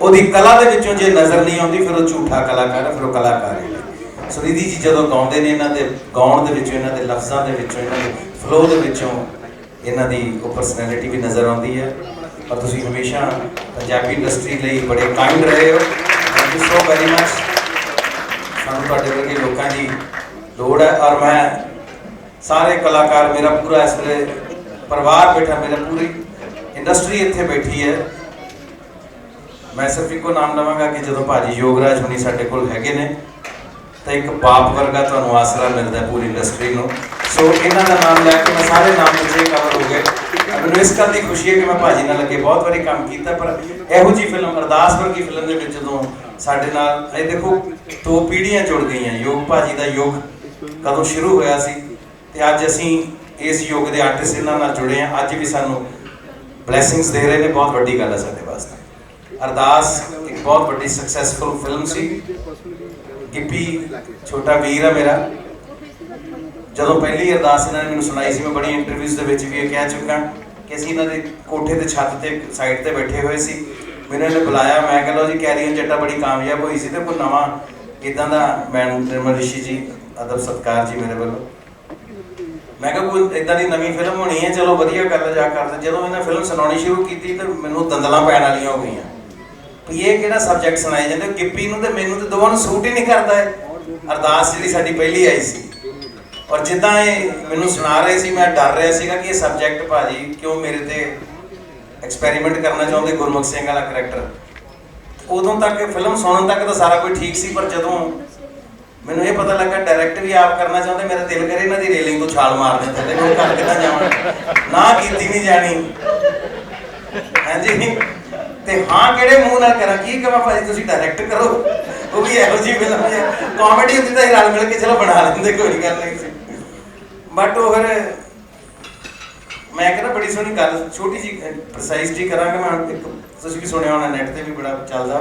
ਉਹਦੀ ਕਲਾ ਦੇ ਵਿੱਚੋਂ ਜੇ ਨਜ਼ਰ ਨਹੀਂ ਆਉਂਦੀ ਫਿਰ ਉਹ ਝੂਠਾ ਕਲਾਕਾਰ ਹੈ, ਫਿਰ ਉਹ ਕਲਾਕਾਰ ਹੈ। ਸੁਨੀਧੀ ਜੀ ਜਦੋਂ ਗਾਉਂਦੇ ਨੇ, ਇਹਨਾਂ ਦੇ ਗਾਉਣ ਦੇ ਵਿੱਚੋਂ, ਇਹਨਾਂ ਦੇ ਲਫ਼ਜ਼ਾਂ ਦੇ ਵਿੱਚੋਂ, ਇਹਨਾਂ ਦੇ ਫਲੋ ਦੇ ਵਿੱਚੋਂ ਇਹਨਾਂ ਦੀ ਉਹ ਪਰਸਨੈਲਿਟੀ ਵੀ ਨਜ਼ਰ ਆਉਂਦੀ ਹੈ। ਔਰ ਤੁਸੀਂ ਹਮੇਸ਼ਾ ਪੰਜਾਬੀ ਇੰਡਸਟਰੀ ਲਈ ਬੜੇ ਕਾਇੰਡ ਰਹੇ ਹੋ। Thank you so very much. ਸਾਨੂੰ ਤੁਹਾਡੇ ਵਰਗੇ ਲੋਕਾਂ ਦੀ ਲੋੜ ਹੈ। ਔਰ ਮੈਂ ਸਾਰੇ ਕਲਾਕਾਰ, ਮੇਰਾ ਪੂਰਾ ਇਸ ਵੇਲੇ ਪਰਿਵਾਰ ਬੈਠਾ, ਮੇਰਾ ਪੂਰੀ ਇੰਡਸਟਰੀ ਇੱਥੇ ਬੈਠੀ ਹੈ। ਮੈਂ ਸਿਰਫ ਇੱਕੋ ਨਾਮ ਲਵਾਂਗਾ ਕਿ ਜਦੋਂ ਭਾਜੀ ਯੋਗਰਾਜ ਹੁਣੀ ਸਾਡੇ ਕੋਲ ਹੈਗੇ ਨੇ ਤਾਂ ਇੱਕ ਬਾਪ ਵਰਗਾ ਤੁਹਾਨੂੰ ਆਸਰਾ ਮਿਲਦਾ ਪੂਰੀ ਇੰਡਸਟਰੀ ਨੂੰ। ਸੋ ਇਹਨਾਂ ਦਾ ਨਾਮ ਲੈ ਕੇ ਮੈਂ ਸਾਰੇ ਨਾਮ ਪਿੱਛੇ ਕਵਰ ਹੋ ਗਏ। ਮੈਨੂੰ ਇਸ ਗੱਲ ਦੀ ਖੁਸ਼ੀ ਹੈ ਕਿ ਮੈਂ ਭਾਜੀ ਨਾਲ ਅੱਗੇ ਬਹੁਤ ਵਾਰੀ ਕੰਮ ਕੀਤਾ, ਪਰ ਇਹੋ ਜਿਹੀ ਫਿਲਮ ਅਰਦਾਸ ਵਰਗੀ ਫਿਲਮ ਦੇ ਵਿੱਚ ਜਦੋਂ ਸਾਡੇ ਨਾਲ ਇਹ ਦੇਖੋ 2 ਪੀੜ੍ਹੀਆਂ ਜੁੜ ਗਈਆਂ। ਯੁੱਗ ਭਾਜੀ ਦਾ ਯੁੱਗ ਕਦੋਂ ਸ਼ੁਰੂ ਹੋਇਆ ਸੀ ਤੇ ਅੱਜ ਅਸੀਂ ਇਸ ਯੁੱਗ ਦੇ ਆਰਟਿਸਟ ਇਹਨਾਂ ਨਾਲ ਜੁੜੇ ਹਾਂ। ਅੱਜ ਵੀ ਸਾਨੂੰ ਬਲੇਸਿੰਗਸ ਦੇ ਰਹੇ ਨੇ, ਬਹੁਤ ਵੱਡੀ ਗੱਲ ਹੈ ਸਾਡੇ ਵਾਸਤੇ। ਅਰਦਾਸ ਇੱਕ ਬਹੁਤ ਵੱਡੀ ਸਕਸੈਸਫੁਲ ਫਿਲਮ ਸੀ। ਗਿੱਪੀ ਛੋਟਾ ਵੀਰ ਹੈ ਮੇਰਾ। ਜਦੋਂ ਪਹਿਲੀ ਅਰਦਾਸ ਇਹਨਾਂ ਨੇ ਮੈਨੂੰ ਸੁਣਾਈ ਸੀ, ਮੈਂ ਬੜੀ ਇੰਟਰਵਿਊਜ਼ ਦੇ ਵਿੱਚ ਵੀ ਇਹ ਕਹਿ ਚੁੱਕਾ ਕਿ ਅਸੀਂ ਇਹਨਾਂ ਦੇ ਕੋਠੇ ਤੇ ਛੱਤ ਤੇ ਸਾਈਡ ਤੇ ਬੈਠੇ ਹੋਏ ਸੀ। ਮੈਨੂੰ ਇਹਨੇ ਬੁਲਾਇਆ, ਮੈਂ ਕਹਿੰਦਾ ਜੀ ਕੈਰੀਅਨ ਜੱਟਾ ਬੜੀ ਕਾਮਯਾਬ ਹੋਈ ਸੀ ਤੇ ਕੋਈ ਨਵਾਂ ਇਦਾਂ ਦਾ ਮੈਡਮ ਨਿਰਮਲ ਰਿਸ਼ੀ ਜੀ, ਅਦਬ ਸਤਿਕਾਰ ਜੀ ਮੇਰੇ ਵੱਲੋਂ। ਮੈਂ ਕਿਹਾ ਕੋਈ ਇਦਾਂ ਦੀ ਨਵੀਂ ਫਿਲਮ ਹੋਣੀ ਹੈ, ਚਲੋ ਵਧੀਆ ਗੱਲ ਜਾ ਕਰਦੇ। ਜਦੋਂ ਇਹਨਾਂ ਫਿਲਮ ਸੁਣਾਉਣੀ ਸ਼ੁਰੂ ਕੀਤੀ ਤਾਂ ਮੈਨੂੰ ਦੰਦਲਾਂ ਪੈਣ ਵਾਲੀਆਂ ਹੋ ਗਈਆਂ ਵੀ ਇਹ ਕਿਹੜਾ ਸਬਜੈਕਟ ਸੁਣਾਏ ਜਾਂਦੇ। ਗਿੱਪੀ ਨੂੰ ਤੇ ਮੈਨੂੰ ਤੇ ਦੋਵਾਂ ਨੂੰ ਸੂਟ ਹੀ ਨਹੀਂ ਕਰਦਾ ਹੈ। ਅਰਦਾਸ ਜਿਹੜੀ ਸਾਡੀ ਪਹਿਲੀ ਆਈ ਸੀ, ਔਰ ਜਿੱਦਾਂ ਇਹ ਮੈਨੂੰ ਸੁਣਾ ਰਹੇ ਸੀ, ਮੈਂ ਡਰ ਰਿਹਾ ਸੀਗਾ ਕਿ ਇਹ ਸਬਜੈਕਟ ਭਾਜੀ ਕਿਉਂ ਮੇਰੇ ਤੇ ਐਕਸਪੈਰੀਮੈਂਟ ਕਰਨਾ ਚਾਹੁੰਦੇ, ਗੁਰਮੁਖ ਸਿੰਘ ਵਾਲਾ ਕਰੈਕਟਰ। ਉਦੋਂ ਤੱਕ ਫਿਲਮ ਸੁਣਨ ਤੱਕ ਤਾਂ ਸਾਰਾ ਕੁਝ ਠੀਕ ਸੀ, ਪਰ ਜਦੋਂ ਮੈਨੂੰ ਇਹ ਪਤਾ ਲੱਗਾ ਡਾਇਰੈਕਟ ਵੀ ਆਪ ਕਰਨਾ ਚਾਹੁੰਦੇ, ਮੇਰਾ ਦਿਲ ਕਰੇ ਇਹਨਾਂ ਦੀ ਰੇਲਿੰਗ ਤੋਂ ਛਾਲ ਮਾਰ ਦੇ ਥੱਲੇ, ਕੋਈ ਘਰ ਕਿੱਦਾਂ ਜਾਵਾਂ, ਨਾ ਕੀਤੀ ਨਹੀਂ ਜਾਣੀ। ਹਾਂਜੀ ਤੇ ਹਾਂ ਕਿਹੜੇ ਮੂੰਹ ਨਾਲ ਕਰਾਂ, ਕੀ ਕਹਾਂ ਭਾਜੀ ਤੁਸੀਂ ਡਾਇਰੈਕਟ ਕਰੋ, ਉਹ ਵੀ ਇਹੋ ਜਿਹੀ ਫਿਲਮ ਹੈ। ਕਾਮੇਡੀ ਹੁੰਦੀ ਤਾਂ ਰਲ ਮਿਲ ਕੇ ਚਲੋ ਬਣਾ ਲੈਂਦੇ, ਕੋਈ ਗੱਲ ਨਹੀਂ ਸੀ। ਬਟ ਉਹ ਫਿਰ ਮੈਂ ਕਹਿੰਦਾ ਬੜੀ ਸੋਹਣੀ ਗੱਲ, ਛੋਟੀ ਜੀ ਪ੍ਰਸਾਈਜ਼ ਜੀ ਕਰਾਂਗਾ ਮੈਂ। ਇੱਕ ਤੁਸੀਂ ਵੀ ਸੁਣਿਆ ਹੋਣਾ, ਨੈਟ ਤੇ ਵੀ ਬੜਾ ਚੱਲਦਾ,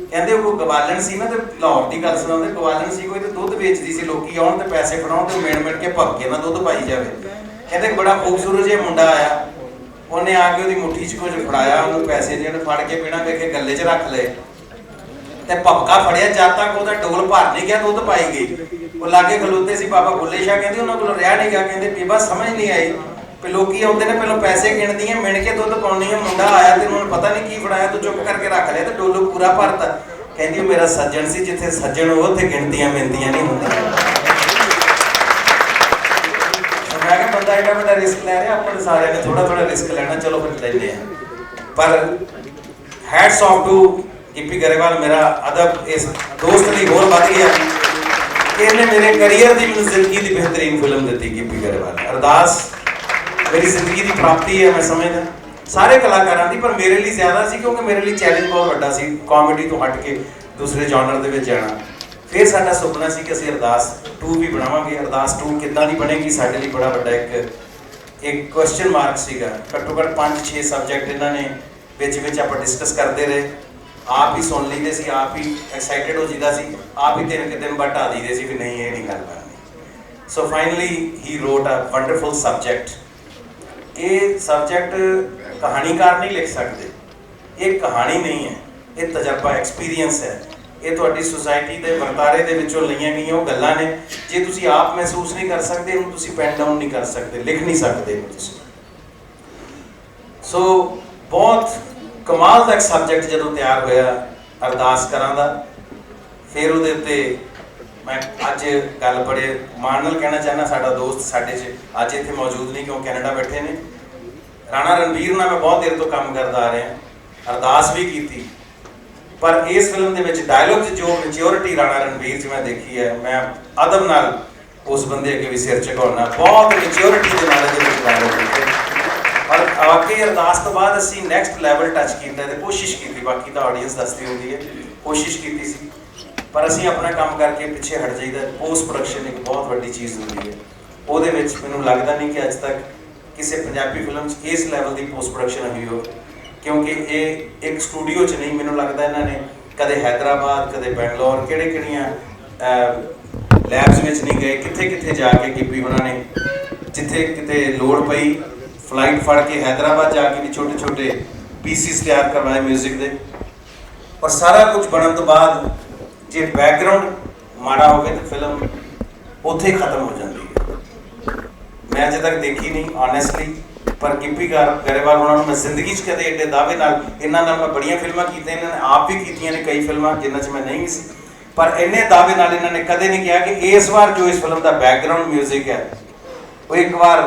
ਕਹਿੰਦੇ ਉਹ ਗਵਾਲਣ ਸੀ ਨਾ, ਤੇ ਲਾਹੌਰ ਦੀ ਗੱਲ ਸੁਣਾਉਂਦੇ। ਗਵਾਲਣ ਸੀ ਕੋਈ ਤੇ ਦੁੱਧ ਵੇਚਦੀ ਸੀ, ਲੋਕੀ ਆਉਣ ਤੇ ਪੈਸੇ ਫੜਾਉਣ ਤੇ ਮਿਣ ਕੇ ਭੱਕੇ ਨਾਲ ਦੁੱਧ ਪਾਈ ਜਾਵੇ। ਕਹਿੰਦੇ ਬੜਾ ਖੂਬਸੂਰਤ ਜਿਹਾ ਮੁੰਡਾ ਆਇਆ, ਉਹਨੇ ਆ ਕੇ ਉਹਦੀ ਮੁੱਠੀ 'ਚ ਕੁਝ ਫੜਾਇਆ, ਉਹਨੂੰ ਪੈਸੇ ਜਿਹਨੇ ਫੜ ਕੇ ਬਿਨਾਂ ਵੇਖੇ ਗੱਲੇ 'ਚ ਰੱਖ ਲਏ ਤੇ ਭਪਕਾ ਫੜਿਆ। ਜਦ ਤੱਕ ਉਹਦਾ ਡੋਲ ਭਰ ਨਹੀਂ ਗਿਆ, ਦੁੱਧ ਪਾਈ ਗਈ। ਉਹ ਲਾਗੇ ਖਲੋਤੇ ਸੀ ਬਾਬਾ ਬੁੱਲੇ ਸ਼ਾਹ, ਕਹਿੰਦੇ ਉਹਨਾਂ ਕੋਲ ਰਿਹਾ ਨਹੀਂ ਗਿਆ। ਕਹਿੰਦੇ ਬੀਬਾ ਸਮਝ ਨਹੀਂ ਆਈ ਵੀ ਲੋਕੀ ਆਉਂਦੇ ਨੇ ਪਹਿਲਾਂ ਪੈਸੇ ਗਿਣਦੀਆਂ, ਮਿਣ ਕੇ ਦੁੱਧ ਪਾਉਣੀ ਹੈ। ਮੁੰਡਾ ਆਇਆ ਤੇ ਉਹਨੂੰ ਪਤਾ ਨਹੀਂ ਕੀ ਫੜਾਇਆ, ਤੂੰ ਚੁੱਪ ਕਰਕੇ ਰੱਖ ਲਿਆ ਤੇ ਡੋਲੂ ਪੂਰਾ ਭਰਤਾ। ਕਹਿੰਦੀ ਉਹ ਮੇਰਾ ਸੱਜਣ ਸੀ, ਜਿੱਥੇ ਸੱਜਣ ਉਹ ਉੱਥੇ ਗਿਣਤੀਆਂ ਮਿਣਤੀਆਂ ਨਹੀਂ ਹੁੰਦੀਆਂ। ਮੈਂ ਕਿਹਾ ਬੰਦਾ ਐਡਾ ਵੱਡਾ ਰਿਸਕ ਲੈ ਰਿਹਾ, ਆਪਾਂ ਸਾਰਿਆਂ ਨੇ ਥੋੜਾ ਥੋੜਾ ਰਿਸਕ ਲੈਣਾ, ਚਲੋ ਫਿਰ ਲੈਂਦੇ ਆ। ਪਰ hats off to Gippy Grewal, ਮੇਰਾ ਅਦਬ ਇਸ ਦੋਸਤ ਲਈ ਹੋਰ ਵੱਧ ਗਿਆ ਕਿ ਇਹਨੇ ਮੇਰੇ ਕੈਰੀਅਰ ਦੀ ਮੈਨੂੰ ਜ਼ਿੰਦਗੀ ਦੀ ਬਿਹਤਰੀਨ ਫਿਲਮ ਦਿੱਤੀ। ਗਿੱਪੀ ਗਰੇਵਾਲ ਅਰਦਾਸ ਮੇਰੀ ਜ਼ਿੰਦਗੀ ਦੀ ਪ੍ਰਾਪਤੀ ਹੈ, ਮੈਂ ਸਮਝਦਾ। ਸਾਰੇ ਕਲਾਕਾਰਾਂ ਦੀ, ਪਰ ਮੇਰੇ ਲਈ ਜ਼ਿਆਦਾ ਸੀ ਕਿਉਂਕਿ ਮੇਰੇ ਲਈ ਚੈਲੰਜ ਬਹੁਤ ਵੱਡਾ ਸੀ ਕਾਮੇਡੀ ਤੋਂ ਹਟ ਕੇ ਦੂਸਰੇ ਜਨਰ ਦੇ ਵਿੱਚ ਜਾਣਾ। ਫਿਰ ਸਾਡਾ ਸੁਪਨਾ ਸੀ ਕਿ ਅਸੀਂ ਅਰਦਾਸ 2 ਵੀ ਬਣਾਵਾਂਗੇ। ਅਰਦਾਸ 2 ਕਿੱਦਾਂ ਦੀ ਬਣੇਗੀ ਸਾਡੇ ਲਈ ਬੜਾ ਵੱਡਾ ਇੱਕ ਕੁਐਸਚਨ ਮਾਰਕ ਸੀਗਾ। ਘੱਟੋ ਘੱਟ 5-6 ਸਬਜੈਕਟ ਇਹਨਾਂ ਨੇ ਵਿੱਚ ਆਪਾਂ ਡਿਸਕਸ ਕਰਦੇ ਰਹੇ, ਆਪ ਹੀ ਸੁਣ ਲਈਦੇ ਸੀ, ਆਪ ਹੀ ਐਕਸਾਈਟਡ ਹੋ ਜੀਦਾ ਸੀ, ਆਪ ਹੀ ਦਿਨ ਬਟਾ ਦਈਦੇ ਸੀ ਵੀ ਨਹੀਂ ਇਹ ਨਹੀਂ ਗੱਲ ਬਣਨੀ। So finally he wrote a wonderful subject. ਇਹ ਸਬਜੈਕਟ ਕਹਾਣੀਕਾਰ ਨਹੀਂ ਲਿਖ ਸਕਦੇ, ਇਹ ਕਹਾਣੀ ਨਹੀਂ ਹੈ, ਇਹ ਤਜਰਬਾ ਐਕਸਪੀਰੀਅੰਸ ਹੈ। ਇਹ ਤੁਹਾਡੀ ਸੁਸਾਇਟੀ ਦੇ ਵਰਤਾਰੇ ਦੇ ਵਿੱਚੋਂ ਲਈਆਂ ਗਈਆਂ ਉਹ ਗੱਲਾਂ ਨੇ। ਜੇ ਤੁਸੀਂ ਆਪ ਮਹਿਸੂਸ ਨਹੀਂ ਕਰ ਸਕਦੇ ਉਹਨੂੰ ਤੁਸੀਂ ਪੈਨ ਡਾਊਨ ਨਹੀਂ ਕਰ ਸਕਦੇ, ਲਿਖ ਨਹੀਂ ਸਕਦੇ ਤੁਸੀਂ। ਸੋ ਬਹੁਤ ਕਮਾਲ ਦਾ ਇੱਕ ਸਬਜੈਕਟ ਜਦੋਂ ਤਿਆਰ ਹੋਇਆ ਅਰਦਾਸ ਕਰਾਂ ਦਾ, ਫਿਰ ਉਹਦੇ ਉੱਤੇ ਮੈਂ ਅੱਜ ਗੱਲ ਬੜੇ ਮਾਣ ਨਾਲ ਕਹਿਣਾ ਚਾਹੁੰਦਾ, ਸਾਡਾ ਦੋਸਤ ਸਾਡੇ 'ਚ ਅੱਜ ਇੱਥੇ ਮੌਜੂਦ ਨਹੀਂ ਕਿਉਂ ਕੈਨੇਡਾ ਬੈਠੇ ਨੇ, ਰਾਣਾ ਰਣਵੀਰ ਨਾਲ ਮੈਂ ਬਹੁਤ ਦੇਰ ਤੋਂ ਕੰਮ ਕਰਦਾ ਆ ਰਿਹਾ, ਅਰਦਾਸ ਵੀ ਕੀਤੀ। ਪਰ ਇਸ ਫਿਲਮ ਦੇ ਵਿੱਚ ਡਾਇਲੌਗ 'ਚ ਜੋ ਮੈਚਿਓਰਿਟੀ ਰਾਣਾ ਰਣਵੀਰ 'ਚ ਮੈਂ ਦੇਖੀ ਹੈ, ਮੈਂ ਅਦਬ ਨਾਲ ਉਸ ਬੰਦੇ ਅੱਗੇ ਵੀ ਸਿਰ ਝੁਕਾਉਣਾ, ਬਹੁਤ ਮੈਚਿਓਰਿਟੀ ਦੇ ਨਾਲ ਇਹਦੇ ਵਿੱਚ ਡਾਇਲੌਗ ਕੀਤੇ। ਔਰ ਆਕੇ ਅਰਦਾਸ ਤੋਂ ਬਾਅਦ ਅਸੀਂ ਨੈਕਸਟ ਲੈਵਲ ਟੱਚ ਕੀਤਾ ਤੇ ਕੋਸ਼ਿਸ਼ ਕੀਤੀ, ਬਾਕੀ ਤਾਂ ਆਡੀਅנס ਦੱਸਦੀ ਹੁੰਦੀ ਹੈ, ਕੋਸ਼ਿਸ਼ ਕੀਤੀ ਸੀ। ਪਰ ਅਸੀਂ ਆਪਣਾ ਕੰਮ ਕਰਕੇ ਪਿੱਛੇ ਹਟ ਜਾਈਦਾ। ਪੋਸਟ ਪ੍ਰੋਡਕਸ਼ਨ ਇੱਕ ਬਹੁਤ ਵੱਡੀ ਚੀਜ਼ ਹੁੰਦੀ ਹੈ, ਉਹਦੇ ਵਿੱਚ ਮੈਨੂੰ ਲੱਗਦਾ ਨਹੀਂ ਕਿ ਅੱਜ ਤੱਕ ਕਿਸੇ ਪੰਜਾਬੀ ਫਿਲਮ 'ਚ ਇਸ ਲੈਵਲ ਦੀ ਪੋਸਟ ਪ੍ਰੋਡਕਸ਼ਨ ਹੋਈ ਹੋ, ਕਿਉਂਕਿ ਇਹ ਇੱਕ ਸਟੂਡੀਓ 'ਚ ਨਹੀਂ, ਮੈਨੂੰ ਲੱਗਦਾ ਇਹਨਾਂ ਨੇ ਕਦੇ ਹੈਦਰਾਬਾਦ, ਕਦੇ ਬੈਂਗਲੌਰ, ਕਿਹੜੀਆਂ ਲੈਬਸ ਵਿੱਚ ਨਹੀਂ ਗਏ, ਕਿੱਥੇ ਜਾ ਕੇ ਗਿੱਪੀ ਉਹਨਾਂ ਨੇ ਜਿੱਥੇ ਕਿਤੇ ਲੋੜ ਪਈ ਫਲਾਈਟ ਫੜ ਕੇ ਹੈਦਰਾਬਾਦ ਜਾ ਕੇ ਵੀ ਛੋਟੇ ਪੀਸਿਸ ਤਿਆਰ ਕਰਵਾਏ ਮਿਊਜ਼ਿਕ ਦੇ। ਔਰ ਸਾਰਾ ਕੁਝ ਬਣਨ ਤੋਂ ਬਾਅਦ ਜੇ ਬੈਕਗ੍ਰਾਉਂਡ ਮਾੜਾ ਹੋਵੇ ਤਾਂ ਫਿਲਮ ਉੱਥੇ ਹੀ ਖਤਮ ਹੋ ਜਾਂਦੀ ਹੈ। ਮੈਂ ਅਜੇ ਤੱਕ ਦੇਖੀ ਨਹੀਂ ਆਨੈਸਟਲੀ, ਪਰ ਗਿੱਪੀ ਗਰੇਵਾਲ ਉਹਨਾਂ ਨੂੰ ਮੈਂ ਜ਼ਿੰਦਗੀ 'ਚ ਕਦੇ ਐਡੇ ਦਾਅਵੇ ਨਾਲ, ਇਹਨਾਂ ਨਾਲ ਮੈਂ ਬੜੀਆਂ ਫਿਲਮਾਂ ਕੀਤੀਆਂ, ਇਹਨਾਂ ਨੇ ਆਪ ਵੀ ਕੀਤੀਆਂ ਨੇ ਕਈ ਫਿਲਮਾਂ ਜਿਨ੍ਹਾਂ 'ਚ ਮੈਂ ਨਹੀਂ ਸੀ, ਪਰ ਇੰਨੇ ਦਾਅਵੇ ਨਾਲ ਇਹਨਾਂ ਨੇ ਕਦੇ ਨਹੀਂ ਕਿਹਾ ਕਿ ਇਸ ਵਾਰ ਜੋ ਇਸ ਫਿਲਮ ਦਾ ਬੈਕਗ੍ਰਾਉਂਡ ਮਿਊਜ਼ਿਕ ਹੈ ਉਹ ਇੱਕ ਵਾਰ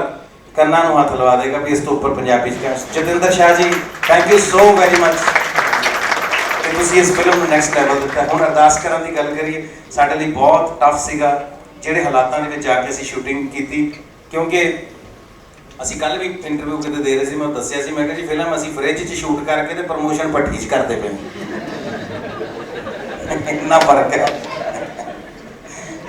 ਕੰਨਾਂ ਨੂੰ ਹੱਥ ਲਵਾ ਦੇਗਾ ਵੀ ਇਸ ਤੋਂ ਉੱਪਰ ਪੰਜਾਬੀ 'ਚ। Jatinder Shah ji, thank you so very much ਕਿ ਤੁਸੀਂ ਇਸ ਫਿਲਮ ਨੂੰ ਨੈਕਸਟ ਲੈਵਲ ਦਿੱਤਾ। ਹੁਣ ਅਰਦਾਸ ਕਰਨ ਦੀ ਗੱਲ ਕਰੀਏ, ਸਾਡੇ ਲਈ ਬਹੁਤ ਟਫ ਸੀਗਾ ਜਿਹੜੇ ਹਾਲਾਤਾਂ ਦੇ ਵਿੱਚ ਜਾ ਕੇ ਅਸੀਂ ਸ਼ੂਟਿੰਗ ਕੀਤੀ, ਕਿਉਂਕਿ ਅਸੀਂ ਕੱਲ ਵੀ ਇੰਟਰਵਿਊ ਕਿਤੇ ਦੇ ਰਹੇ ਸੀ, ਮੈਂ ਦੱਸਿਆ ਸੀ, ਮੈਂ ਕਿਹਾ ਜੀ ਫਿਲਮ ਅਸੀਂ ਫ੍ਰਿਜ 'ਚ ਸ਼ੂਟ ਕਰਕੇ ਤੇ ਪ੍ਰਮੋਸ਼ਨ ਭੱਠੀ 'ਚ ਕਰਦੇ ਪਏ, ਇੰਨਾ ਫਰਕ ਹੈ।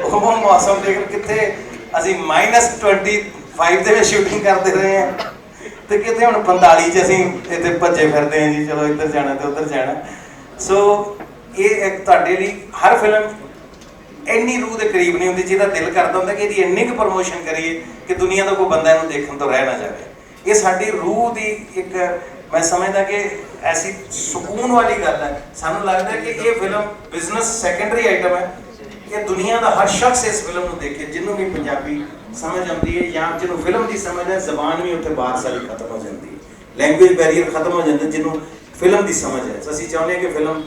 ਉਹ ਮੌਸਮ ਦੇਖ ਕਿੱਥੇ ਅਸੀਂ -25 ਦੇ ਵਿੱਚ ਸ਼ੂਟਿੰਗ ਕਰਦੇ ਰਹੇ ਹਾਂ ਤੇ ਕਿਤੇ ਹੁਣ 45 'ਚ ਅਸੀਂ ਇੱਥੇ ਭੱਜੇ ਫਿਰਦੇ ਹਾਂ ਜੀ, ਚਲੋ ਇੱਧਰ ਜਾਣਾ ਤੇ ਉੱਧਰ ਜਾਣਾ। ਸੋ ਇਹ ਇੱਕ ਤੁਹਾਡੇ ਲਈ ਹਰ ਫਿਲਮ ਇੰਨੀ ਰੂਹ ਦੇ ਕਰੀਬ ਨਹੀਂ ਹੁੰਦੀ, ਜਿਹਦਾ ਦਿਲ ਕਰਦਾ ਹੁੰਦਾ ਕਿ ਇਹਦੀ ਇੰਨੀ ਕੁ ਪ੍ਰਮੋਸ਼ਨ ਕਰੀਏ ਕਿ ਦੁਨੀਆ ਦਾ ਕੋਈ ਬੰਦਾ ਇਹਨੂੰ ਦੇਖਣ ਤੋਂ ਰਹਿ ਨਾ ਜਾਵੇ। ਇਹ ਸਾਡੀ ਰੂਹ ਦੀ ਇੱਕ, ਮੈਂ ਸਮਝਦਾ ਕਿ ਐਸੀ ਸਕੂਨ ਵਾਲੀ ਗੱਲ ਹੈ। ਸਾਨੂੰ ਲੱਗਦਾ ਕਿ ਇਹ ਫਿਲਮ ਬਿਜ਼ਨਸ ਸੈਕੰਡਰੀ ਆਈਟਮ ਹੈ, ਕਿ ਦੁਨੀਆ ਦਾ ਹਰ ਸ਼ਖਸ ਇਸ ਫਿਲਮ ਨੂੰ ਦੇਖੇ, ਜਿਹਨੂੰ ਵੀ ਪੰਜਾਬੀ ਸਮਝ ਆਉਂਦੀ ਹੈ ਜਾਂ ਜਿਹਨੂੰ ਫਿਲਮ ਦੀ ਸਮਝ ਹੈ, ਜ਼ਬਾਨ ਵੀ ਉੱਥੇ ਬਾਹਰ ਸਾਰੀ ਖਤਮ ਹੋ ਜਾਂਦੀ ਹੈ, ਲੈਂਗੁਏਜ ਬੈਰੀਅਰ ਖਤਮ ਹੋ ਜਾਂਦਾ ਜਿਹਨੂੰ ਫਿਲਮ ਦੀ ਸਮਝ ਹੈ। ਅਸੀਂ ਚਾਹੁੰਦੇ ਹਾਂ ਕਿ ਫਿਲਮ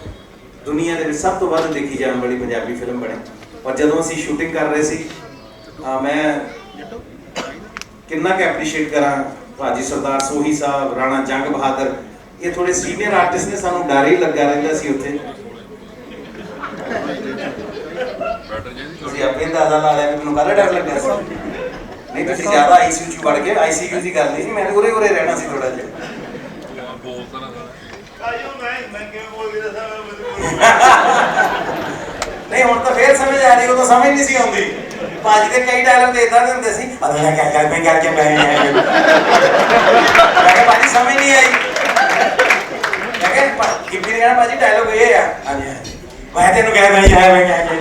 ਦੁਨੀਆ ਦੇ ਵਿੱਚ ਸਭ ਤੋਂ ਵੱਧ ਦੇਖੀ ਜਾਣ ਵਾਲੀ ਪੰਜਾਬੀ ਫਿਲਮ ਬਣੇ। ਔਰ ਜਦੋਂ ਅਸੀਂ ਸ਼ੂਟਿੰਗ ਕਰ ਰਹੇ ਸੀ, ਮੈਂ ਕਿੰਨਾ ਕੁ ਐਪਰੀਸ਼ੀਏਟ ਕਰਾਂ ਭਾਜੀ ਸਰਦਾਰ ਸੋਹੀ ਸਾਹਿਬ, ਰਾਣਾ ਜੰਗ ਬਹਾਦਰ, ਇਹ ਥੋੜੇ ਸੀਨੀਅਰ ਆਰਟਿਸਟ ਨੇ, ਸਾਨੂੰ ਡਰ ਹੀ ਲੱਗਾ ਰਹਿੰਦਾ ਸੀ ਉੱਥੇ। ਤੁਸੀਂ ਆਪੇ ਅੰਦਾਜ਼ਾ ਲਾ ਲਿਆ ਕਿ ਮੈਨੂੰ ਕਾਹਦਾ ਡਰ ਲੱਗਿਆ ਸੀ। ਨਹੀਂ ਤੁਸੀਂ ਜ਼ਿਆਦਾ ਆਈਸੀਯੂ 'ਚ ਵੜ ਗਏ, ਆਈਸੀਯੂ ਦੀ ਗੱਲ ਨਹੀਂ ਸੀ, ਮੈਂ ਉਰੇ ਰਹਿਣਾ ਸੀ ਥੋੜਾ ਜਿਹਾ। ਨਹੀਂ ਹੁਣ ਤਾਂ ਫੇਰ ਸਮਝ ਆ ਰਹੀ, ਉਦੋਂ ਸਮਝ ਨਹੀਂ ਸੀ ਆਉਂਦੀ। ਭਾਜੀ ਦੇ ਕਈ ਡਾਇਲੌਗ ਤੇ ਇਦਾਂ ਦੇ ਹੁੰਦੇ ਸੀ, ਅਗਲਾ ਕਿਆ ਕਰ ਮੈਂ ਕਰਕੇ ਮੈਂ ਕਿਹਾ ਭਾਜੀ ਸਮਝ ਨਹੀਂ ਆਈ। ਮੈਂ ਕਿਹਾ ਗਿੱਪੀ ਨੇ ਕਹਿਣਾ ਭਾਜੀ ਡਾਇਲੌਗ ਇਹ ਆ, ਹਾਂਜੀ ਹਾਂਜੀ ਮੈਂ ਤੈਨੂੰ ਕਹਿ ਨਹੀਂ ਆਇਆ, ਮੈਂ ਕਿਹਾ ਮੈਂ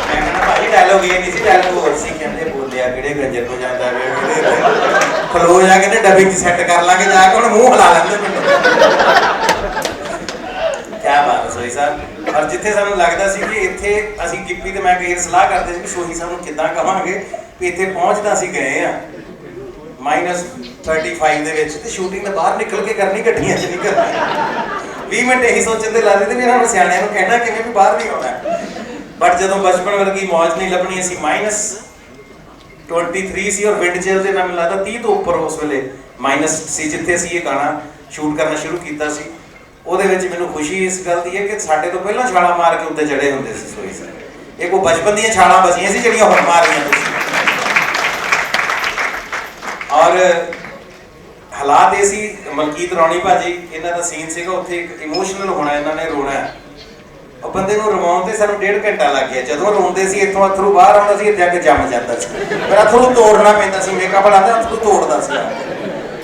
ਕਹਿੰਦਾ ਭਾਜੀ ਡਾਇਲੌਗ ਇਹ ਨਹੀਂ ਸੀ, ਡਾਇਲੌਗ ਹੋਰ ਸੀ। ਕਹਿੰਦੇ ਬੋਲਿਆ ਕਿਹੜੇ ਗੰਜਰ ਤੋਂ ਜਾਂਦਾ ਖਲੋ ਜਾ ਕੇ ਡੱਬੀ 'ਚ ਸੈੱਟ ਕਰ ਲਾਂਗੇ ਜਾ ਕੇ, ਹੁਣ ਮੂੰਹ ਹਿਲਾ ਲੈਂਦੇ ਮੈਨੂੰ। ਕਿਆ ਬਾਤ ਹੈ ਸੋਹੀ ਸਾਹਿਬ। ਔਰ ਜਿੱਥੇ ਸਾਨੂੰ ਲੱਗਦਾ ਸੀ ਕਿ ਇੱਥੇ ਅਸੀਂ ਗਿੱਪੀ ਤੇ ਮੈਂ ਕਈ ਵਾਰ ਸਲਾਹ ਕਰਦੇ ਸੀ ਕਿ ਸੋਹੀ ਸਾਹਿਬ ਨੂੰ ਕਿੱਦਾਂ ਕਵਾਂਗੇ ਵੀ ਇੱਥੇ ਪਹੁੰਚਦਾ ਅਸੀਂ ਗਏ ਆ -35 ਦੇ ਵਿੱਚ, ਤੇ ਸ਼ੂਟਿੰਗ ਤਾਂ ਬਾਹਰ ਨਿਕਲ ਕੇ ਕਰਨੀ, ਗੱਡੀਆਂ 'ਚ ਨਹੀਂ ਕਰਨੀ। 20 ਮਿੰਟ ਇਹੀ ਸੋਚਣ ਤੇ ਲਾ ਦਿੱਤੇ ਵੀ ਇਹਨਾਂ ਨੂੰ ਸਿਆਣਿਆਂ ਨੂੰ ਕਹਿਣਾ ਕਿਵੇਂ ਵੀ ਬਾਹਰ ਨਹੀਂ ਆਉਣਾ। ਬਟ ਜਦੋਂ ਬਚਪਨ ਵਰਗੀ ਮੌਜ ਨਹੀਂ ਲੱਭਣੀ, ਅਸੀਂ -23 ਸੀ ਔਰ ਵਿੰਡ ਚਿਲ ਦੇ ਨਾਲ ਮੈਨੂੰ ਲੱਗਦਾ 30 ਤੋਂ ਉੱਪਰ ਉਸ ਵੇਲੇ ਮਾਈਨਸ ਸੀ ਜਿੱਥੇ ਅਸੀਂ ਇਹ ਗਾਣਾ ਸ਼ੂਟ ਕਰਨਾ ਸ਼ੁਰੂ ਕੀਤਾ ਸੀ। ਉਹਦੇ ਵਿੱਚ ਮੈਨੂੰ ਖੁਸ਼ੀ ਇਸ ਗੱਲ ਦੀ ਹੈ ਕਿ ਸਾਡੇ ਤੋਂ ਪਹਿਲਾਂ ਛਾਲਾਂ ਮਾਰ ਕੇ ਉੱਤੇ ਚੜੇ ਹੁੰਦੇ ਸੀ ਸੋਹੀ ਸਾਹਿਬ। ਇਹ ਕੋਈ ਬਚਪਨ ਦੀਆਂ ਛਾਲਾਂ ਬਚੀਆਂ ਸੀ ਜਿਹੜੀਆਂ ਹੁਣ ਮਾਰ ਰਹੀਆਂ ਤੁਸੀਂ। ਔਰ ਹਾਲਾਤ ਇਹ ਸੀ, ਮਲਕੀਤ ਰੌਣੀ ਭਾਜੀ ਇਹਨਾਂ ਦਾ ਸੀਨ ਸੀਗਾ, ਉੱਥੇ ਇੱਕ ਇਮੋਸ਼ਨਲ ਹੋਣਾ, ਇਹਨਾਂ ਨੇ ਰੋਣਾ ਹੈ। ਉਹ ਬੰਦੇ ਨੂੰ ਰਵਾਉਣ ਤੇ ਸਾਨੂੰ 1.5 ਘੰਟਾ ਲੱਗ ਗਿਆ। ਜਦੋਂ ਰੋਂਦੇ ਸੀ ਇੱਥੋਂ ਅਥਰੂ ਬਾਹਰ ਆਉਂਦਾ ਸੀ, ਇੱਥੇ ਆ ਕੇ ਜੰਮ ਜਾਂਦਾ ਸੀ, ਫਿਰ ਅਥਰੂ ਤੋੜਨਾ ਪੈਂਦਾ ਸੀ, ਮੇਕਅਪ ਲਾਉਂਦਾ ਅਥਰੂ ਤੋੜਦਾ ਸੀ।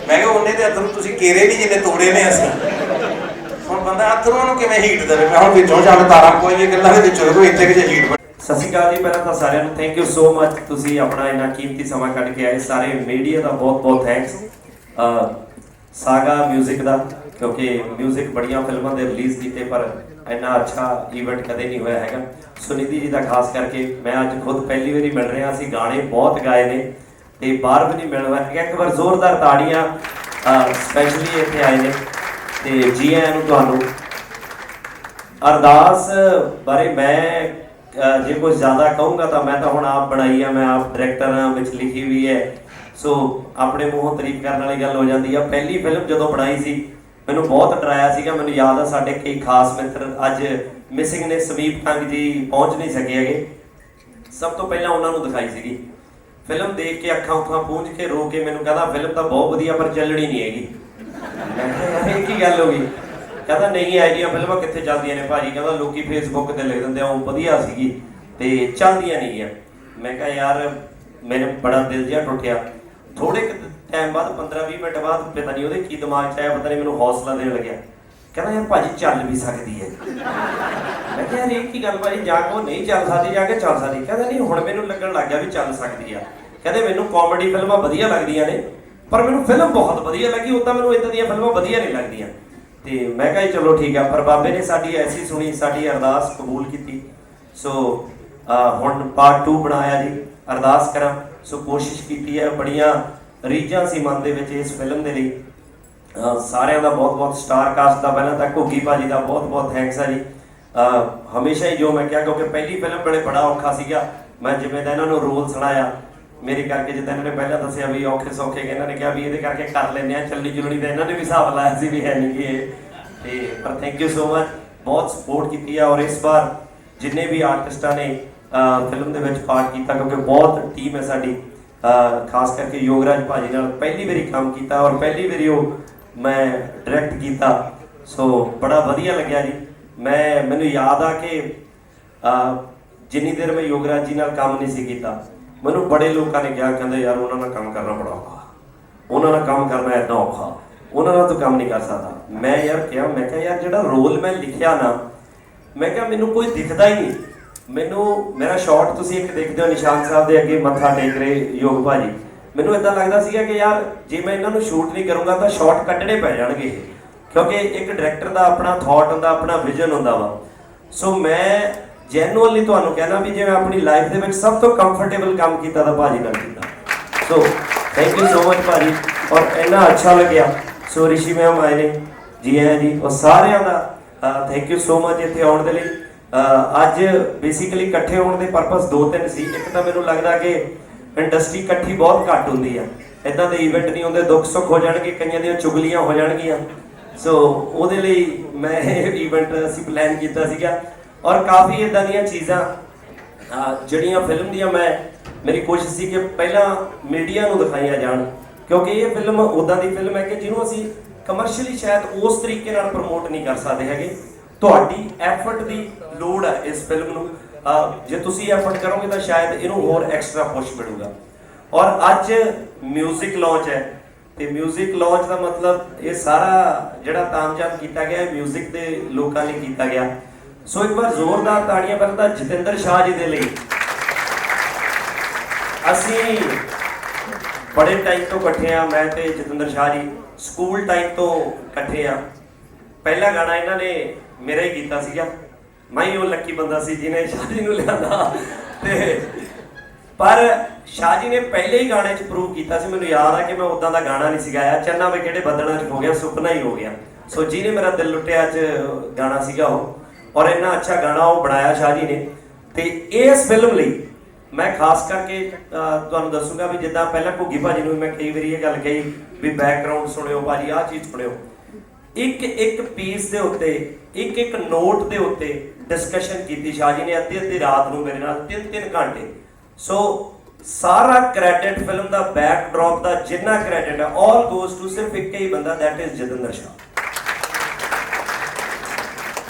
ਮੈਂ ਕਿਹਾ ਉਹਨੇ ਤੇ ਅਥਰੂ ਤੁਸੀਂ ਕੇਰੇ ਨਹੀਂ ਜਿੰਨੇ ਤੋੜੇ ਨੇ ਅਸੀਂ। ਹੁਣ ਬੰਦਾ ਅਥਰੂ ਨੂੰ ਕਿਵੇਂ ਹੀਟ ਦੇਵੇ? ਮੈਂ ਹੁਣ ਵਿੱਚੋਂ ਚੱਲ ਤਾਰਾਂ ਕੋਈ ਵੀ ਗੱਲਾਂ ਦੇ ਵਿੱਚੋਂ ਕੋਈ ਇੱਥੇ ਕਿਤੇ ਹੀਟ। ਸਤਿ ਸ਼੍ਰੀ ਅਕਾਲ ਜੀ। ਪਹਿਲਾਂ ਤਾਂ ਸਾਰਿਆਂ ਨੂੰ ਥੈਂਕ ਯੂ ਸੋ ਮਚ, ਤੁਸੀਂ ਆਪਣਾ ਇੰਨਾ ਕੀਮਤੀ ਸਮਾਂ ਕੱਢ ਕੇ ਆਏ। ਸਾਰੇ ਮੀਡੀਆ ਦਾ ਬਹੁਤ ਬਹੁਤ ਥੈਂਕਸ ਸਾਗਾ ਮਿਊਜ਼ਿਕ ਦਾ, ਕਿਉਂਕਿ ਮਿਊਜ਼ਿਕ ਬੜੀਆਂ ਫਿਲਮਾਂ ਦੇ ਰਿਲੀਜ਼ ਕੀਤੇ ਪਰ ਇੰਨਾ ਅੱਛਾ ਈਵੈਂਟ ਕਦੇ ਨਹੀਂ ਹੋਇਆ ਹੈਗਾ। ਸੁਨਿਧੀ ਜੀ ਦਾ ਖਾਸ ਕਰਕੇ ਮੈਂ ਅੱਜ ਖੁਦ ਪਹਿਲੀ ਵਾਰੀ ਮਿਲ ਰਿਹਾ। ਅਸੀਂ ਗਾਣੇ ਬਹੁਤ ਗਾਏ ਨੇ ਤੇ ਬਾਹਰ ਵੀ ਨਹੀਂ ਮਿਲ ਹੋਇਆ। ਇੱਕ ਵਾਰ ਜ਼ੋਰਦਾਰ ਤਾੜੀਆਂ ਸਪੈਸ਼ਲੀ ਇੱਥੇ ਆਏ ਨੇ ਤੇ ਜੀ ਆਇਆਂ ਨੂੰ ਤੁਹਾਨੂੰ। ਅਰਦਾਸ ਬਾਰੇ ਮੈਂ ਜੇ ਕੁਝ ਜ਼ਿਆਦਾ ਕਹੂੰਗਾ ਤਾਂ ਮੈਂ ਤਾਂ ਹੁਣ ਆਪ ਬਣਾਈ ਆ, ਮੈਂ ਆਪ ਡਾਇਰੈਕਟਰ ਹਾਂ, ਵਿੱਚ ਲਿਖੀ ਵੀ ਹੈ, ਸੋ ਆਪਣੇ ਮੂੰਹੋਂ ਤਾਰੀਫ ਕਰਨ ਵਾਲੀ ਗੱਲ ਹੋ ਜਾਂਦੀ ਆ। ਪਹਿਲੀ ਫਿਲਮ ਜਦੋਂ ਬਣਾਈ ਸੀ ਮੈਨੂੰ ਬਹੁਤ ਡਰਾਇਆ ਸੀਗਾ। ਮੈਨੂੰ ਯਾਦ ਆ ਸਾਡੇ ਕਈ ਖਾਸ ਮਿੱਤਰ ਅੱਜ ਮਿਸਿੰਗ ਨੇ, ਸਮੀਪ ਕੰਗ ਜੀ ਪਹੁੰਚ ਨਹੀਂ ਸਕੇ ਹੈਗੇ। ਸਭ ਤੋਂ ਪਹਿਲਾਂ ਉਹਨਾਂ ਨੂੰ ਦਿਖਾਈ ਸੀਗੀ ਫਿਲਮ, ਦੇਖ ਕੇ ਅੱਖਾਂ ਉੱਖਾਂ ਪੂੰਝ ਕੇ ਰੋ ਕੇ ਮੈਨੂੰ ਕਹਿੰਦਾ ਫਿਲਮ ਤਾਂ ਬਹੁਤ ਵਧੀਆ ਪਰ ਚੱਲਣੀ ਨਹੀਂ ਹੈਗੀ। ਮੈਂ ਕਿਹਾ ਇਹ ਕੀ ਗੱਲ ਹੋ ਗਈ? ਕਹਿੰਦਾ ਨਹੀਂ ਆਈਡੀਆ ਫਿਲਮਾਂ ਕਿੱਥੇ ਚੱਲਦੀਆਂ ਨੇ ਭਾਜੀ, ਕਹਿੰਦਾ ਲੋਕੀ ਫੇਸਬੁੱਕ ਤੇ ਲਿਖ ਦਿੰਦੇ ਆ ਉਹ ਵਧੀਆ ਸੀਗੀ ਤੇ ਚੱਲਦੀਆਂ ਨਹੀਂ ਆ। ਮੈਂ ਕਿਹਾ ਯਾਰ ਮੇਰੇ ਬੜਾ ਦਿਲ ਜਿਹਾ ਟੁੱਟਿਆ। ਥੋੜੇ ਟਾਈਮ ਬਾਅਦ 15-20 ਮਿੰਟ ਬਾਅਦ ਪਤਾ ਨਹੀਂ ਉਹਦੇ ਕੀ ਦਿਮਾਗ 'ਚ ਆਇਆ, ਪਤਾ ਨਹੀਂ ਮੈਨੂੰ ਹੌਸਲਾ ਦੇਣ ਲੱਗਿਆ। ਕਹਿੰਦਾ ਯਾਰ ਭਾਜੀ ਚੱਲ ਵੀ ਸਕਦੀ ਹੈ। ਮੈਂ ਕਿਹਾ ਯਾਰ ਇਹ ਕੀ ਗੱਲ ਭਾਜੀ, ਜਾ ਕੇ ਉਹ ਨਹੀਂ ਚੱਲ ਸਕਦੀ, ਜਾ ਕੇ ਚੱਲ ਸਕਦੀ। ਕਹਿੰਦਾ ਨਹੀਂ ਹੁਣ ਮੈਨੂੰ ਲੱਗਣ ਲੱਗ ਗਿਆ ਵੀ ਚੱਲ ਸਕਦੀ ਆ। ਕਹਿੰਦੇ ਮੈਨੂੰ ਕਾਮੇਡੀ ਫਿਲਮਾਂ ਵਧੀਆ ਲੱਗਦੀਆਂ ਨੇ ਪਰ ਮੈਨੂੰ ਫਿਲਮ ਬਹੁਤ ਵਧੀਆ ਲੱਗੀ, ਉਹ ਤਾਂ ਮੈਨੂੰ ਇੱਦਾਂ ਦੀਆਂ ਫਿਲਮਾਂ ਵਧੀਆ ਨਹੀਂ ਲੱਗਦੀਆਂ। ਤੇ ਮੈਂ ਕਿਹਾ ਚਲੋ ਠੀਕ ਆ, ਪਰ ਬਾਬੇ ਨੇ ਸਾਡੀ ਐਸੀ ਸੁਣੀ, ਸਾਡੀ ਅਰਦਾਸ ਕਬੂਲ ਕੀਤੀ। ਸੋ ਹੁਣ ਪਾਰਟ 2 ਬਣਾਇਆ ਜੀ, ਅਰਦਾਸ ਕਰਾਂ। ਸੋ ਕੋਸ਼ਿਸ਼ ਕੀਤੀ ਹੈ, ਬੜੀਆਂ ਰੀਝਾਂ ਸੀ ਮਨ ਦੇ ਵਿੱਚ ਇਸ ਫਿਲਮ ਦੇ ਲਈ। ਸਾਰਿਆਂ ਦਾ ਬਹੁਤ ਬਹੁਤ ਸਟਾਰ ਕਾਸਟ ਦਾ ਪਹਿਲਾਂ ਤਾਂ ਘੁੱਗੀ ਭਾਜੀ ਦਾ ਬਹੁਤ ਬਹੁਤ ਥੈਂਕਸ ਹੈ ਜੀ। ਹਮੇਸ਼ਾ ਹੀ ਜੋ ਮੈਂ ਕਿਹਾ, ਕਿਉਂਕਿ ਪਹਿਲੀ ਫਿਲਮ ਬੜੇ ਬੜਾ ਔਖਾ ਸੀਗਾ। ਮੈਂ ਜਿਵੇਂ ਦਾ ਇਹਨਾਂ ਨੂੰ ਰੋਲ ਸੁਣਾਇਆ ਮੇਰੇ ਕਰਕੇ, ਜਿੱਦਾਂ ਇਹਨਾਂ ਨੇ ਪਹਿਲਾਂ ਦੱਸਿਆ ਵੀ ਔਖੇ ਸੌਖੇ, ਇਹਨਾਂ ਨੇ ਕਿਹਾ ਵੀ ਇਹਦੇ ਕਰਕੇ ਕਰ ਲੈਂਦੇ ਆ, ਚੱਲਣੀ ਚੁਲਣੀ ਤਾਂ ਇਹਨਾਂ ਨੇ ਵੀ ਹਿਸਾਬ ਲਾਇਆ ਸੀ ਵੀ ਹੈ ਨਹੀਂ ਕਿ ਇਹ। ਤੇ ਪਰ ਥੈਂਕ ਯੂ ਸੋ ਮਚ, ਬਹੁਤ ਸਪੋਰਟ ਕੀਤੀ ਹੈ। ਔਰ ਇਸ ਵਾਰ ਜਿੰਨੇ ਵੀ ਆਰਟਿਸਟਾਂ ਨੇ ਫਿਲਮ ਦੇ ਵਿੱਚ ਪਾਰਟ ਕੀਤਾ, ਕਿਉਂਕਿ ਬਹੁਤ ਟੀਮ ਹੈ ਸਾਡੀ, ਖਾਸ ਕਰਕੇ ਯੋਗਰਾਜ ਭਾਜੀ ਨਾਲ ਪਹਿਲੀ ਵਾਰੀ ਕੰਮ ਕੀਤਾ ਔਰ ਪਹਿਲੀ ਵਾਰੀ ਉਹ ਮੈਂ ਡਾਇਰੈਕਟ ਕੀਤਾ। ਸੋ ਬੜਾ ਵਧੀਆ ਲੱਗਿਆ ਜੀ। ਮੈਨੂੰ ਯਾਦ ਆ ਕਿ ਜਿੰਨੀ ਦੇਰ ਮੈਂ ਯੋਗਰਾਜ ਜੀ ਨਾਲ ਕੰਮ ਨਹੀਂ ਸੀ ਕੀਤਾ, ਮੈਨੂੰ ਬੜੇ ਲੋਕਾਂ ਨੇ ਕਿਹਾ, ਕਹਿੰਦੇ ਯਾਰ ਉਹਨਾਂ ਨਾਲ ਕੰਮ ਕਰਨਾ ਬੜਾ ਔਖਾ, ਉਹਨਾਂ ਨਾਲ ਕੰਮ ਕਰਨਾ ਇੰਨਾ ਔਖਾ, ਉਹਨਾਂ ਨਾਲ ਤੂੰ ਕੰਮ ਨਹੀਂ ਕਰ ਸਕਦਾ। ਮੈਂ ਯਾਰ ਕਿਹਾ, ਮੈਂ ਕਿਹਾ ਯਾਰ ਜਿਹੜਾ ਰੋਲ ਮੈਂ ਲਿਖਿਆ ਨਾ, ਮੈਂ ਕਿਹਾ ਮੈਨੂੰ ਕੋਈ ਦਿਖਦਾ ਹੀ ਨਹੀਂ। ਮੈਨੂੰ ਮੇਰਾ ਸ਼ਾਟ ਤੁਸੀਂ ਇੱਕ ਦੇਖਦੇ ਹੋ ਨਿਸ਼ਾਨ ਸਾਹਿਬ ਦੇ ਅੱਗੇ ਮੱਥਾ ਟੇਕ ਰਹੇ ਯੋਗ ਭਾਜੀ, ਮੈਨੂੰ ਇਦਾਂ ਲੱਗਦਾ ਸੀਗਾ ਕਿ ਯਾਰ ਜੇ ਮੈਂ ਇਹਨਾਂ ਨੂੰ ਸ਼ੂਟ ਨਹੀਂ ਕਰੂੰਗਾ ਤਾਂ ਸ਼ਾਟ ਕੱਢਣੇ ਪੈ ਜਾਣਗੇ, ਕਿਉਂਕਿ ਇੱਕ ਡਾਇਰੈਕਟਰ ਦਾ ਆਪਣਾ ਥਾਟ ਹੁੰਦਾ, ਆਪਣਾ ਵਿਜ਼ਨ ਹੁੰਦਾ ਵਾ। ਸੋ ਮੈਂ ਜੈਨੂਅਲੀ ਤੁਹਾਨੂੰ ਕਹਿਣਾ ਵੀ ਜੇ ਮੈਂ ਆਪਣੀ ਲਾਈਫ ਦੇ ਵਿੱਚ ਸਭ ਤੋਂ ਕੰਫਰਟੇਬਲ ਕੰਮ ਕੀਤਾ ਤਾਂ ਭਾਜੀ ਨਾਲ ਕੀਤਾ। So thank you so much ਭਾਜੀ, ਔਰ ਇੰਨਾ ਅੱਛਾ ਲੱਗਿਆ। ਸੋ ਰਿਸ਼ੀ ਮੈਮ ਆਏ ਨੇ, ਜੀ ਆਇਆਂ ਜੀ, ਔਰ ਸਾਰਿਆਂ ਦਾ ਥੈਂਕ ਯੂ ਸੋ ਮਚ ਇੱਥੇ ਆਉਣ ਦੇ ਲਈ। ਅੱਜ ਬੇਸਿਕਲੀ ਇਕੱਠੇ ਹੋਣ ਦੇ ਪਰਪਸ 2-3 ਸੀ। ਇੱਕ ਤਾਂ ਮੈਨੂੰ ਲੱਗਦਾ ਕਿ ਇੰਡਸਟਰੀ ਇਕੱਠੀ ਬਹੁਤ ਘੱਟ ਹੁੰਦੀ ਆ, ਇਦਾਂ ਦੇ ਇਵੈਂਟ ਨਹੀਂ ਹੁੰਦੇ, ਦੁੱਖ ਸੁੱਖ ਹੋ ਜਾਣਗੇ, ਕਈਆਂ ਦੀਆਂ ਚੁਗਲੀਆਂ ਹੋ ਜਾਣਗੀਆਂ। ਸੋ ਉਹਦੇ ਲਈ ਮੈਂ ਇਹ ਇਵੈਂਟ ਅਸੀਂ ਪਲਾਨ ਕੀਤਾ ਸੀਗਾ। ਔਰ ਕਾਫੀ ਇਦਾਂ ਦੀਆਂ ਚੀਜ਼ਾਂ ਜਿਹੜੀਆਂ ਫਿਲਮ ਦੀਆਂ ਮੇਰੀ ਕੋਸ਼ਿਸ਼ ਸੀ ਕਿ ਪਹਿਲਾਂ ਮੀਡੀਆ ਨੂੰ ਦਿਖਾਈਆਂ ਜਾਣ, ਕਿਉਂਕਿ ਇਹ ਫਿਲਮ ਉੱਦਾਂ ਦੀ ਫਿਲਮ ਹੈ ਕਿ ਜਿਹਨੂੰ ਅਸੀਂ ਕਮਰਸ਼ੀਅਲੀ ਸ਼ਾਇਦ ਉਸ ਤਰੀਕੇ ਨਾਲ ਪ੍ਰਮੋਟ ਨਹੀਂ ਕਰ ਸਕਦੇ ਹੈਗੇ। ਤੁਹਾਡੀ ਐਫਰਟ ਦੀ ਲੋੜ ਹੈ ਇਸ ਫਿਲਮ ਨੂੰ। ਜੇ ਤੁਸੀਂ ਐਫਰਟ ਕਰੋਗੇ ਤਾਂ ਸ਼ਾਇਦ ਇਹਨੂੰ ਹੋਰ ਐਕਸਟਰਾ ਪੁਸ਼ ਮਿਲੂਗਾ। ਔਰ ਅੱਜ ਮਿਊਜ਼ਿਕ ਲਾਂਚ ਹੈ ਤੇ ਮਿਊਜ਼ਿਕ ਲਾਂਚ ਦਾ ਮਤਲਬ ਇਹ ਸਾਰਾ ਜਿਹੜਾ ਤਾਮਝਾਮ ਕੀਤਾ ਗਿਆ ਹੈ ਮਿਊਜ਼ਿਕ ਦੇ ਲੋਕਾਂ ਲਈ ਕੀਤਾ ਗਿਆ। ਸੋ ਇੱਕ ਵਾਰ ਜ਼ੋਰਦਾਰ ਤਾੜੀਆਂ ਪਹਿਲਾਂ ਤਾਂ ਜਤਿੰਦਰ ਸ਼ਾਹ ਜੀ ਦੇ ਲਈ। ਅਸੀਂ ਬੜੇ ਟਾਈਮ ਤੋਂ ਇਕੱਠੇ ਆ, ਮੈਂ ਤੇ ਜਤਿੰਦਰ ਸ਼ਾਹ ਜੀ ਸਕੂਲ ਟਾਈਮ ਤੋਂ ਇਕੱਠੇ ਆ। ਪਹਿਲਾ ਗਾਣਾ ਇਹਨਾਂ ਨੇ ਮੇਰਾ ਹੀ ਕੀਤਾ ਸੀਗਾ, ਮੈਂ ਹੀ ਉਹ ਲੱਕੀ ਬੰਦਾ ਸੀ ਜਿਹਨੇ ਸ਼ਾਹ ਜੀ ਨੂੰ ਲਿਆਂਦਾ। ਤੇ ਪਰ ਸ਼ਾਹ ਜੀ ਨੇ ਪਹਿਲੇ ਹੀ ਗਾਣੇ 'ਚ ਪ੍ਰੂਵ ਕੀਤਾ ਸੀ। ਮੈਨੂੰ ਯਾਦ ਆ ਕਿ ਮੈਂ ਉਦਾਂ ਦਾ ਗਾਣਾ ਨਹੀਂ ਸੀ ਗਾਇਆ, ਚੰਨਾ ਵੇ ਕਿਹੜੇ ਬੱਦਲਾਂ 'ਚ ਹੋ ਗਿਆ ਸੁਪਨਾ ਹੀ ਹੋ ਗਿਆ। ਸੋ ਜਿਹਨੇ ਮੇਰਾ ਦਿਲ ਲੁੱਟਿਆ 'ਚ ਗਾਣਾ ਸੀਗਾ ਉਹ, ਔਰ ਇੰਨਾ ਅੱਛਾ ਗਾਣਾ ਉਹ ਬਣਾਇਆ ਸ਼ਾਹ ਜੀ ਨੇ। ਤੇ ਇਸ ਫਿਲਮ ਲਈ ਮੈਂ ਖਾਸ ਕਰਕੇ ਤੁਹਾਨੂੰ ਦੱਸੂਗਾ ਵੀ ਜਿੱਦਾਂ ਪਹਿਲਾਂ ਘੁੱਗੀ ਭਾਜੀ ਨੂੰ ਮੈਂ ਕਈ ਵਾਰੀ ਇਹ ਗੱਲ ਕਹੀ ਵੀ ਬੈਕਗ੍ਰਾਉਂਡ ਸੁਣਿਓ ਭਾਜੀ, ਆਹ ਚੀਜ਼ ਸੁਣਿਓ। ਇੱਕ ਇੱਕ ਪੀਸ ਦੇ ਉੱਤੇ, ਇੱਕ ਇੱਕ ਨੋਟ ਦੇ ਉੱਤੇ ਡਿਸਕਸ਼ਨ ਕੀਤੀ ਸ਼ਾਹ ਜੀ ਨੇ ਅੱਧੀ ਰਾਤ ਨੂੰ ਮੇਰੇ ਨਾਲ 3-3 ਘੰਟੇ। ਸੋ ਸਾਰਾ ਕ੍ਰੈਡਿਟ ਫਿਲਮ ਦਾ ਬੈਕਡ੍ਰੌਪ ਦਾ ਜਿੰਨਾ ਕ੍ਰੈਡਿਟ ਹੈ ਆਲ ਗੋਜ਼ ਟੂ ਸਿਰਫ ਇੱਕ ਹੀ ਬੰਦਾ, ਦੈਟ ਇਜ਼ ਜਤਿੰਦਰ ਸ਼ਾਹ।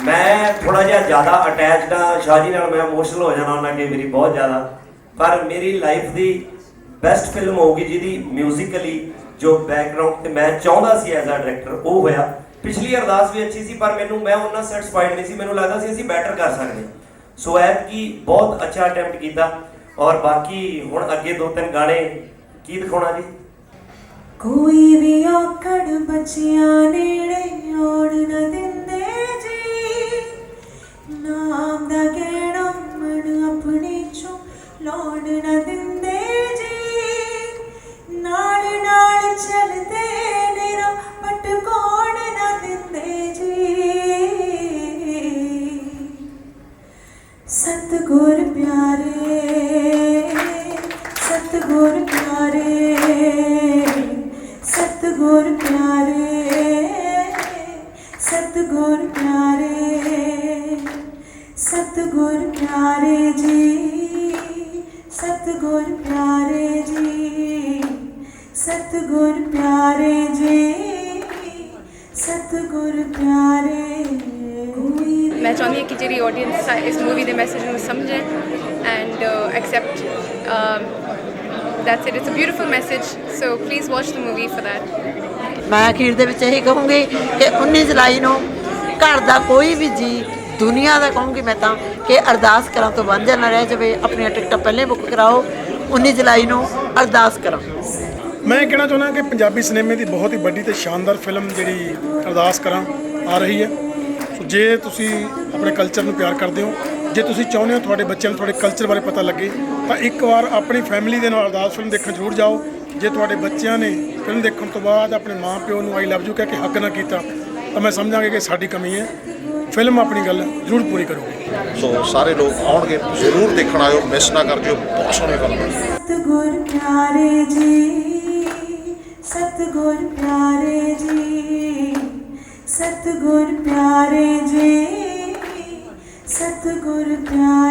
ਮੈਂ ਥੋੜਾ ਜਿਹਾ ਜ਼ਿਆਦਾ ਅਟੈਚਡ ਹਾਂ ਸ਼ਾਹ ਜੀ ਨਾਲ, ਮੈਂ ਇਮੋਸ਼ਨਲ ਹੋ ਜਾਣਾ ਉਹਨਾਂ ਕਈ ਵਾਰੀ ਬਹੁਤ ਜ਼ਿਆਦਾ, ਪਰ ਮੇਰੀ ਲਾਈਫ ਦੀ ਬੈਸਟ ਫਿਲਮ ਹੋਊਗੀ ਜਿਹਦੀ ਮਿਊਜ਼ੀਕਲੀ ਜੋ ਬੈਕਗ੍ਰਾਉਂਡ ਤੇ ਮੈਂ ਚਾਹੁੰਦਾ ਸੀ ਐਜ਼ ਅ ਡਾਇਰੈਕਟਰ ਉਹ ਹੋਇਆ। ਪਿਛਲੀ ਅਰਦਾਸ ਵੀ ਅੱਛੀ ਸੀ ਪਰ ਮੈਨੂੰ ਮੈਂ ਉਹਨਾਂ ਸੈਟੀਸਫਾਈਡ ਨਹੀਂ ਸੀ, ਮੈਨੂੰ ਲੱਗਦਾ ਸੀ ਅਸੀਂ ਬੈਟਰ ਕਰ ਸਕਦੇ। ਸੋ ਐਤਕੀ ਬਹੁਤ ਅੱਛਾ ਅਟੈਂਪਟ ਕੀਤਾ ਔਰ ਬਾਕੀ ਹੁਣ ਅੱਗੇ 2-3 ਗਾਣੇ ਕੀ ਦਿਖਾਉਣਾ ਜੀ? ਕੋਈ ਵੀ ਔਕੜ ਬੱਚਿਆਂ ਨੇੜੇ ਆਉਣ ਨਾ ਦਿੰਦੇ ਜੀ, ਨਾਮ ਦਾ ਗਹਿਣਾ ਮਨ ਆਪਣੇ ਚੋਂ ਲਾਉਣ ਨਾ ਦਿੰਦੇ ਜੀ, ਨਾਲ ਨਾਲ ਚੱਲਦੇ ਨੇ ਨਾ ਪਟਕਾਉਣ ਨਾ ਦਿੰਦੇ ਜੀ। ਸਤਿਗੁਰ ਪਿਆਰੇ, ਸਤਿਗੁਰ ਪਿਆਰੇ, ਸਤਿਗੁਰ ਪਿਆਰੇ, ਸਤਿਗੁਰ ਪਿਆਰੇ, ਸਤਿਗੁਰ ਪਿਆਰੇ ਜੀ, ਸਤਿਗੁਰ ਪਿਆਰੇ ਜੀ, ਸਤਿਗੁਰ ਪਿਆਰੇ ਜੀ, ਸਤਿਗੁਰ ਪਿਆਰੇ। ਮੈਂ ਚਾਹੁੰਦੀ ਹਾਂ ਕਿ ਜਿਹੜੀ ਆਡੀਅנס ਇਸ ਮੂਵੀ ਦੇ ਮੈਸੇਜ ਨੂੰ ਸਮਝੇ and accept that's it, it's a beautiful message, so please watch the movie for that. ਮੈਂ ਅਖੀਰ ਦੇ ਵਿੱਚ ਇਹੀ ਕਹੂੰਗੀ ਕਿ 19 ਜੁਲਾਈ ਨੂੰ ਘਰ ਦਾ ਕੋਈ ਵੀ ਜੀ, ਦੁਨੀਆ ਦਾ ਕਹੂੰਗੀ ਮੈਂ ਤਾਂ, ਕਿ ਅਰਦਾਸ ਕਰਾਂ ਤੋਂ ਵਾਂਝਾ ਨਾ ਰਹਿ ਜਾਵੇ। ਆਪਣੀਆਂ ਟਿਕਟਾਂ ਪਹਿਲੇ ਬੁੱਕ ਕਰਾਓ। 19 ਜੁਲਾਈ ਨੂੰ ਅਰਦਾਸ ਕਰਾਂ। ਮੈਂ ਇਹ ਕਹਿਣਾ ਚਾਹੁੰਦਾ ਕਿ ਪੰਜਾਬੀ ਸਿਨੇਮੇ ਦੀ ਬਹੁਤ ਹੀ ਵੱਡੀ ਤੇ ਸ਼ਾਨਦਾਰ ਫਿਲਮ ਜਿਹੜੀ ਅਰਦਾਸ ਕਰਾਂ ਆ ਰਹੀ ਹੈ। ਸੋ ਜੇ ਤੁਸੀਂ ਆਪਣੇ ਕਲਚਰ ਨੂੰ ਪਿਆਰ ਕਰਦੇ ਹੋ, ਜੇ ਤੁਸੀਂ ਚਾਹੁੰਦੇ ਹੋ ਤੁਹਾਡੇ ਬੱਚਿਆਂ ਨੂੰ ਤੁਹਾਡੇ ਕਲਚਰ ਬਾਰੇ ਪਤਾ ਲੱਗੇ, ਤਾਂ ਇੱਕ ਵਾਰ ਆਪਣੀ ਫੈਮਿਲੀ ਦੇ ਨਾਲ ਅਰਦਾਸ ਫਿਲਮ ਦੇਖਣ ਜ਼ਰੂਰ ਜਾਓ। ਜੇ ਤੁਹਾਡੇ ਬੱਚਿਆਂ ਨੇ ਫਿਲਮ ਦੇਖਣ ਤੋਂ ਬਾਅਦ ਆਪਣੇ ਮਾਂ ਪਿਓ ਨੂੰ ਆਈ ਲਵ ਯੂ ਕਹਿ ਕੇ ਹੱਕ ਨਾ ਕੀਤਾ, ਤਾਂ ਮੈਂ ਸਮਝਾਂਗੇ ਕਿ ਸਾਡੀ ਕਮੀ ਹੈ। ਫਿਲਮ ਆਪਣੀ ਗੱਲ ਜ਼ਰੂਰ ਪੂਰੀ ਕਰੂਗੀ। ਸੋ ਸਾਰੇ ਲੋਕ ਆਉਣਗੇ, ਜ਼ਰੂਰ ਦੇਖਣ ਆਇਓ, ਮਿਸ ਨਾ ਕਰ ਜਿਓ, ਬਹੁਤ ਸੋਹਣੀ ਫਿਲਮ ਹੈ। ਸਤਿਗੁਰ ਪਿਆਰੇ ਜੀ, ਸਤਿਗੁਰ ਪਿਆਰੇ ਜੀ, ਸਤਿਗੁਰ ਪਿਆਰੇ ਜੀ, ਸਤਿਗੁਰ ਪਿਆਰੇ।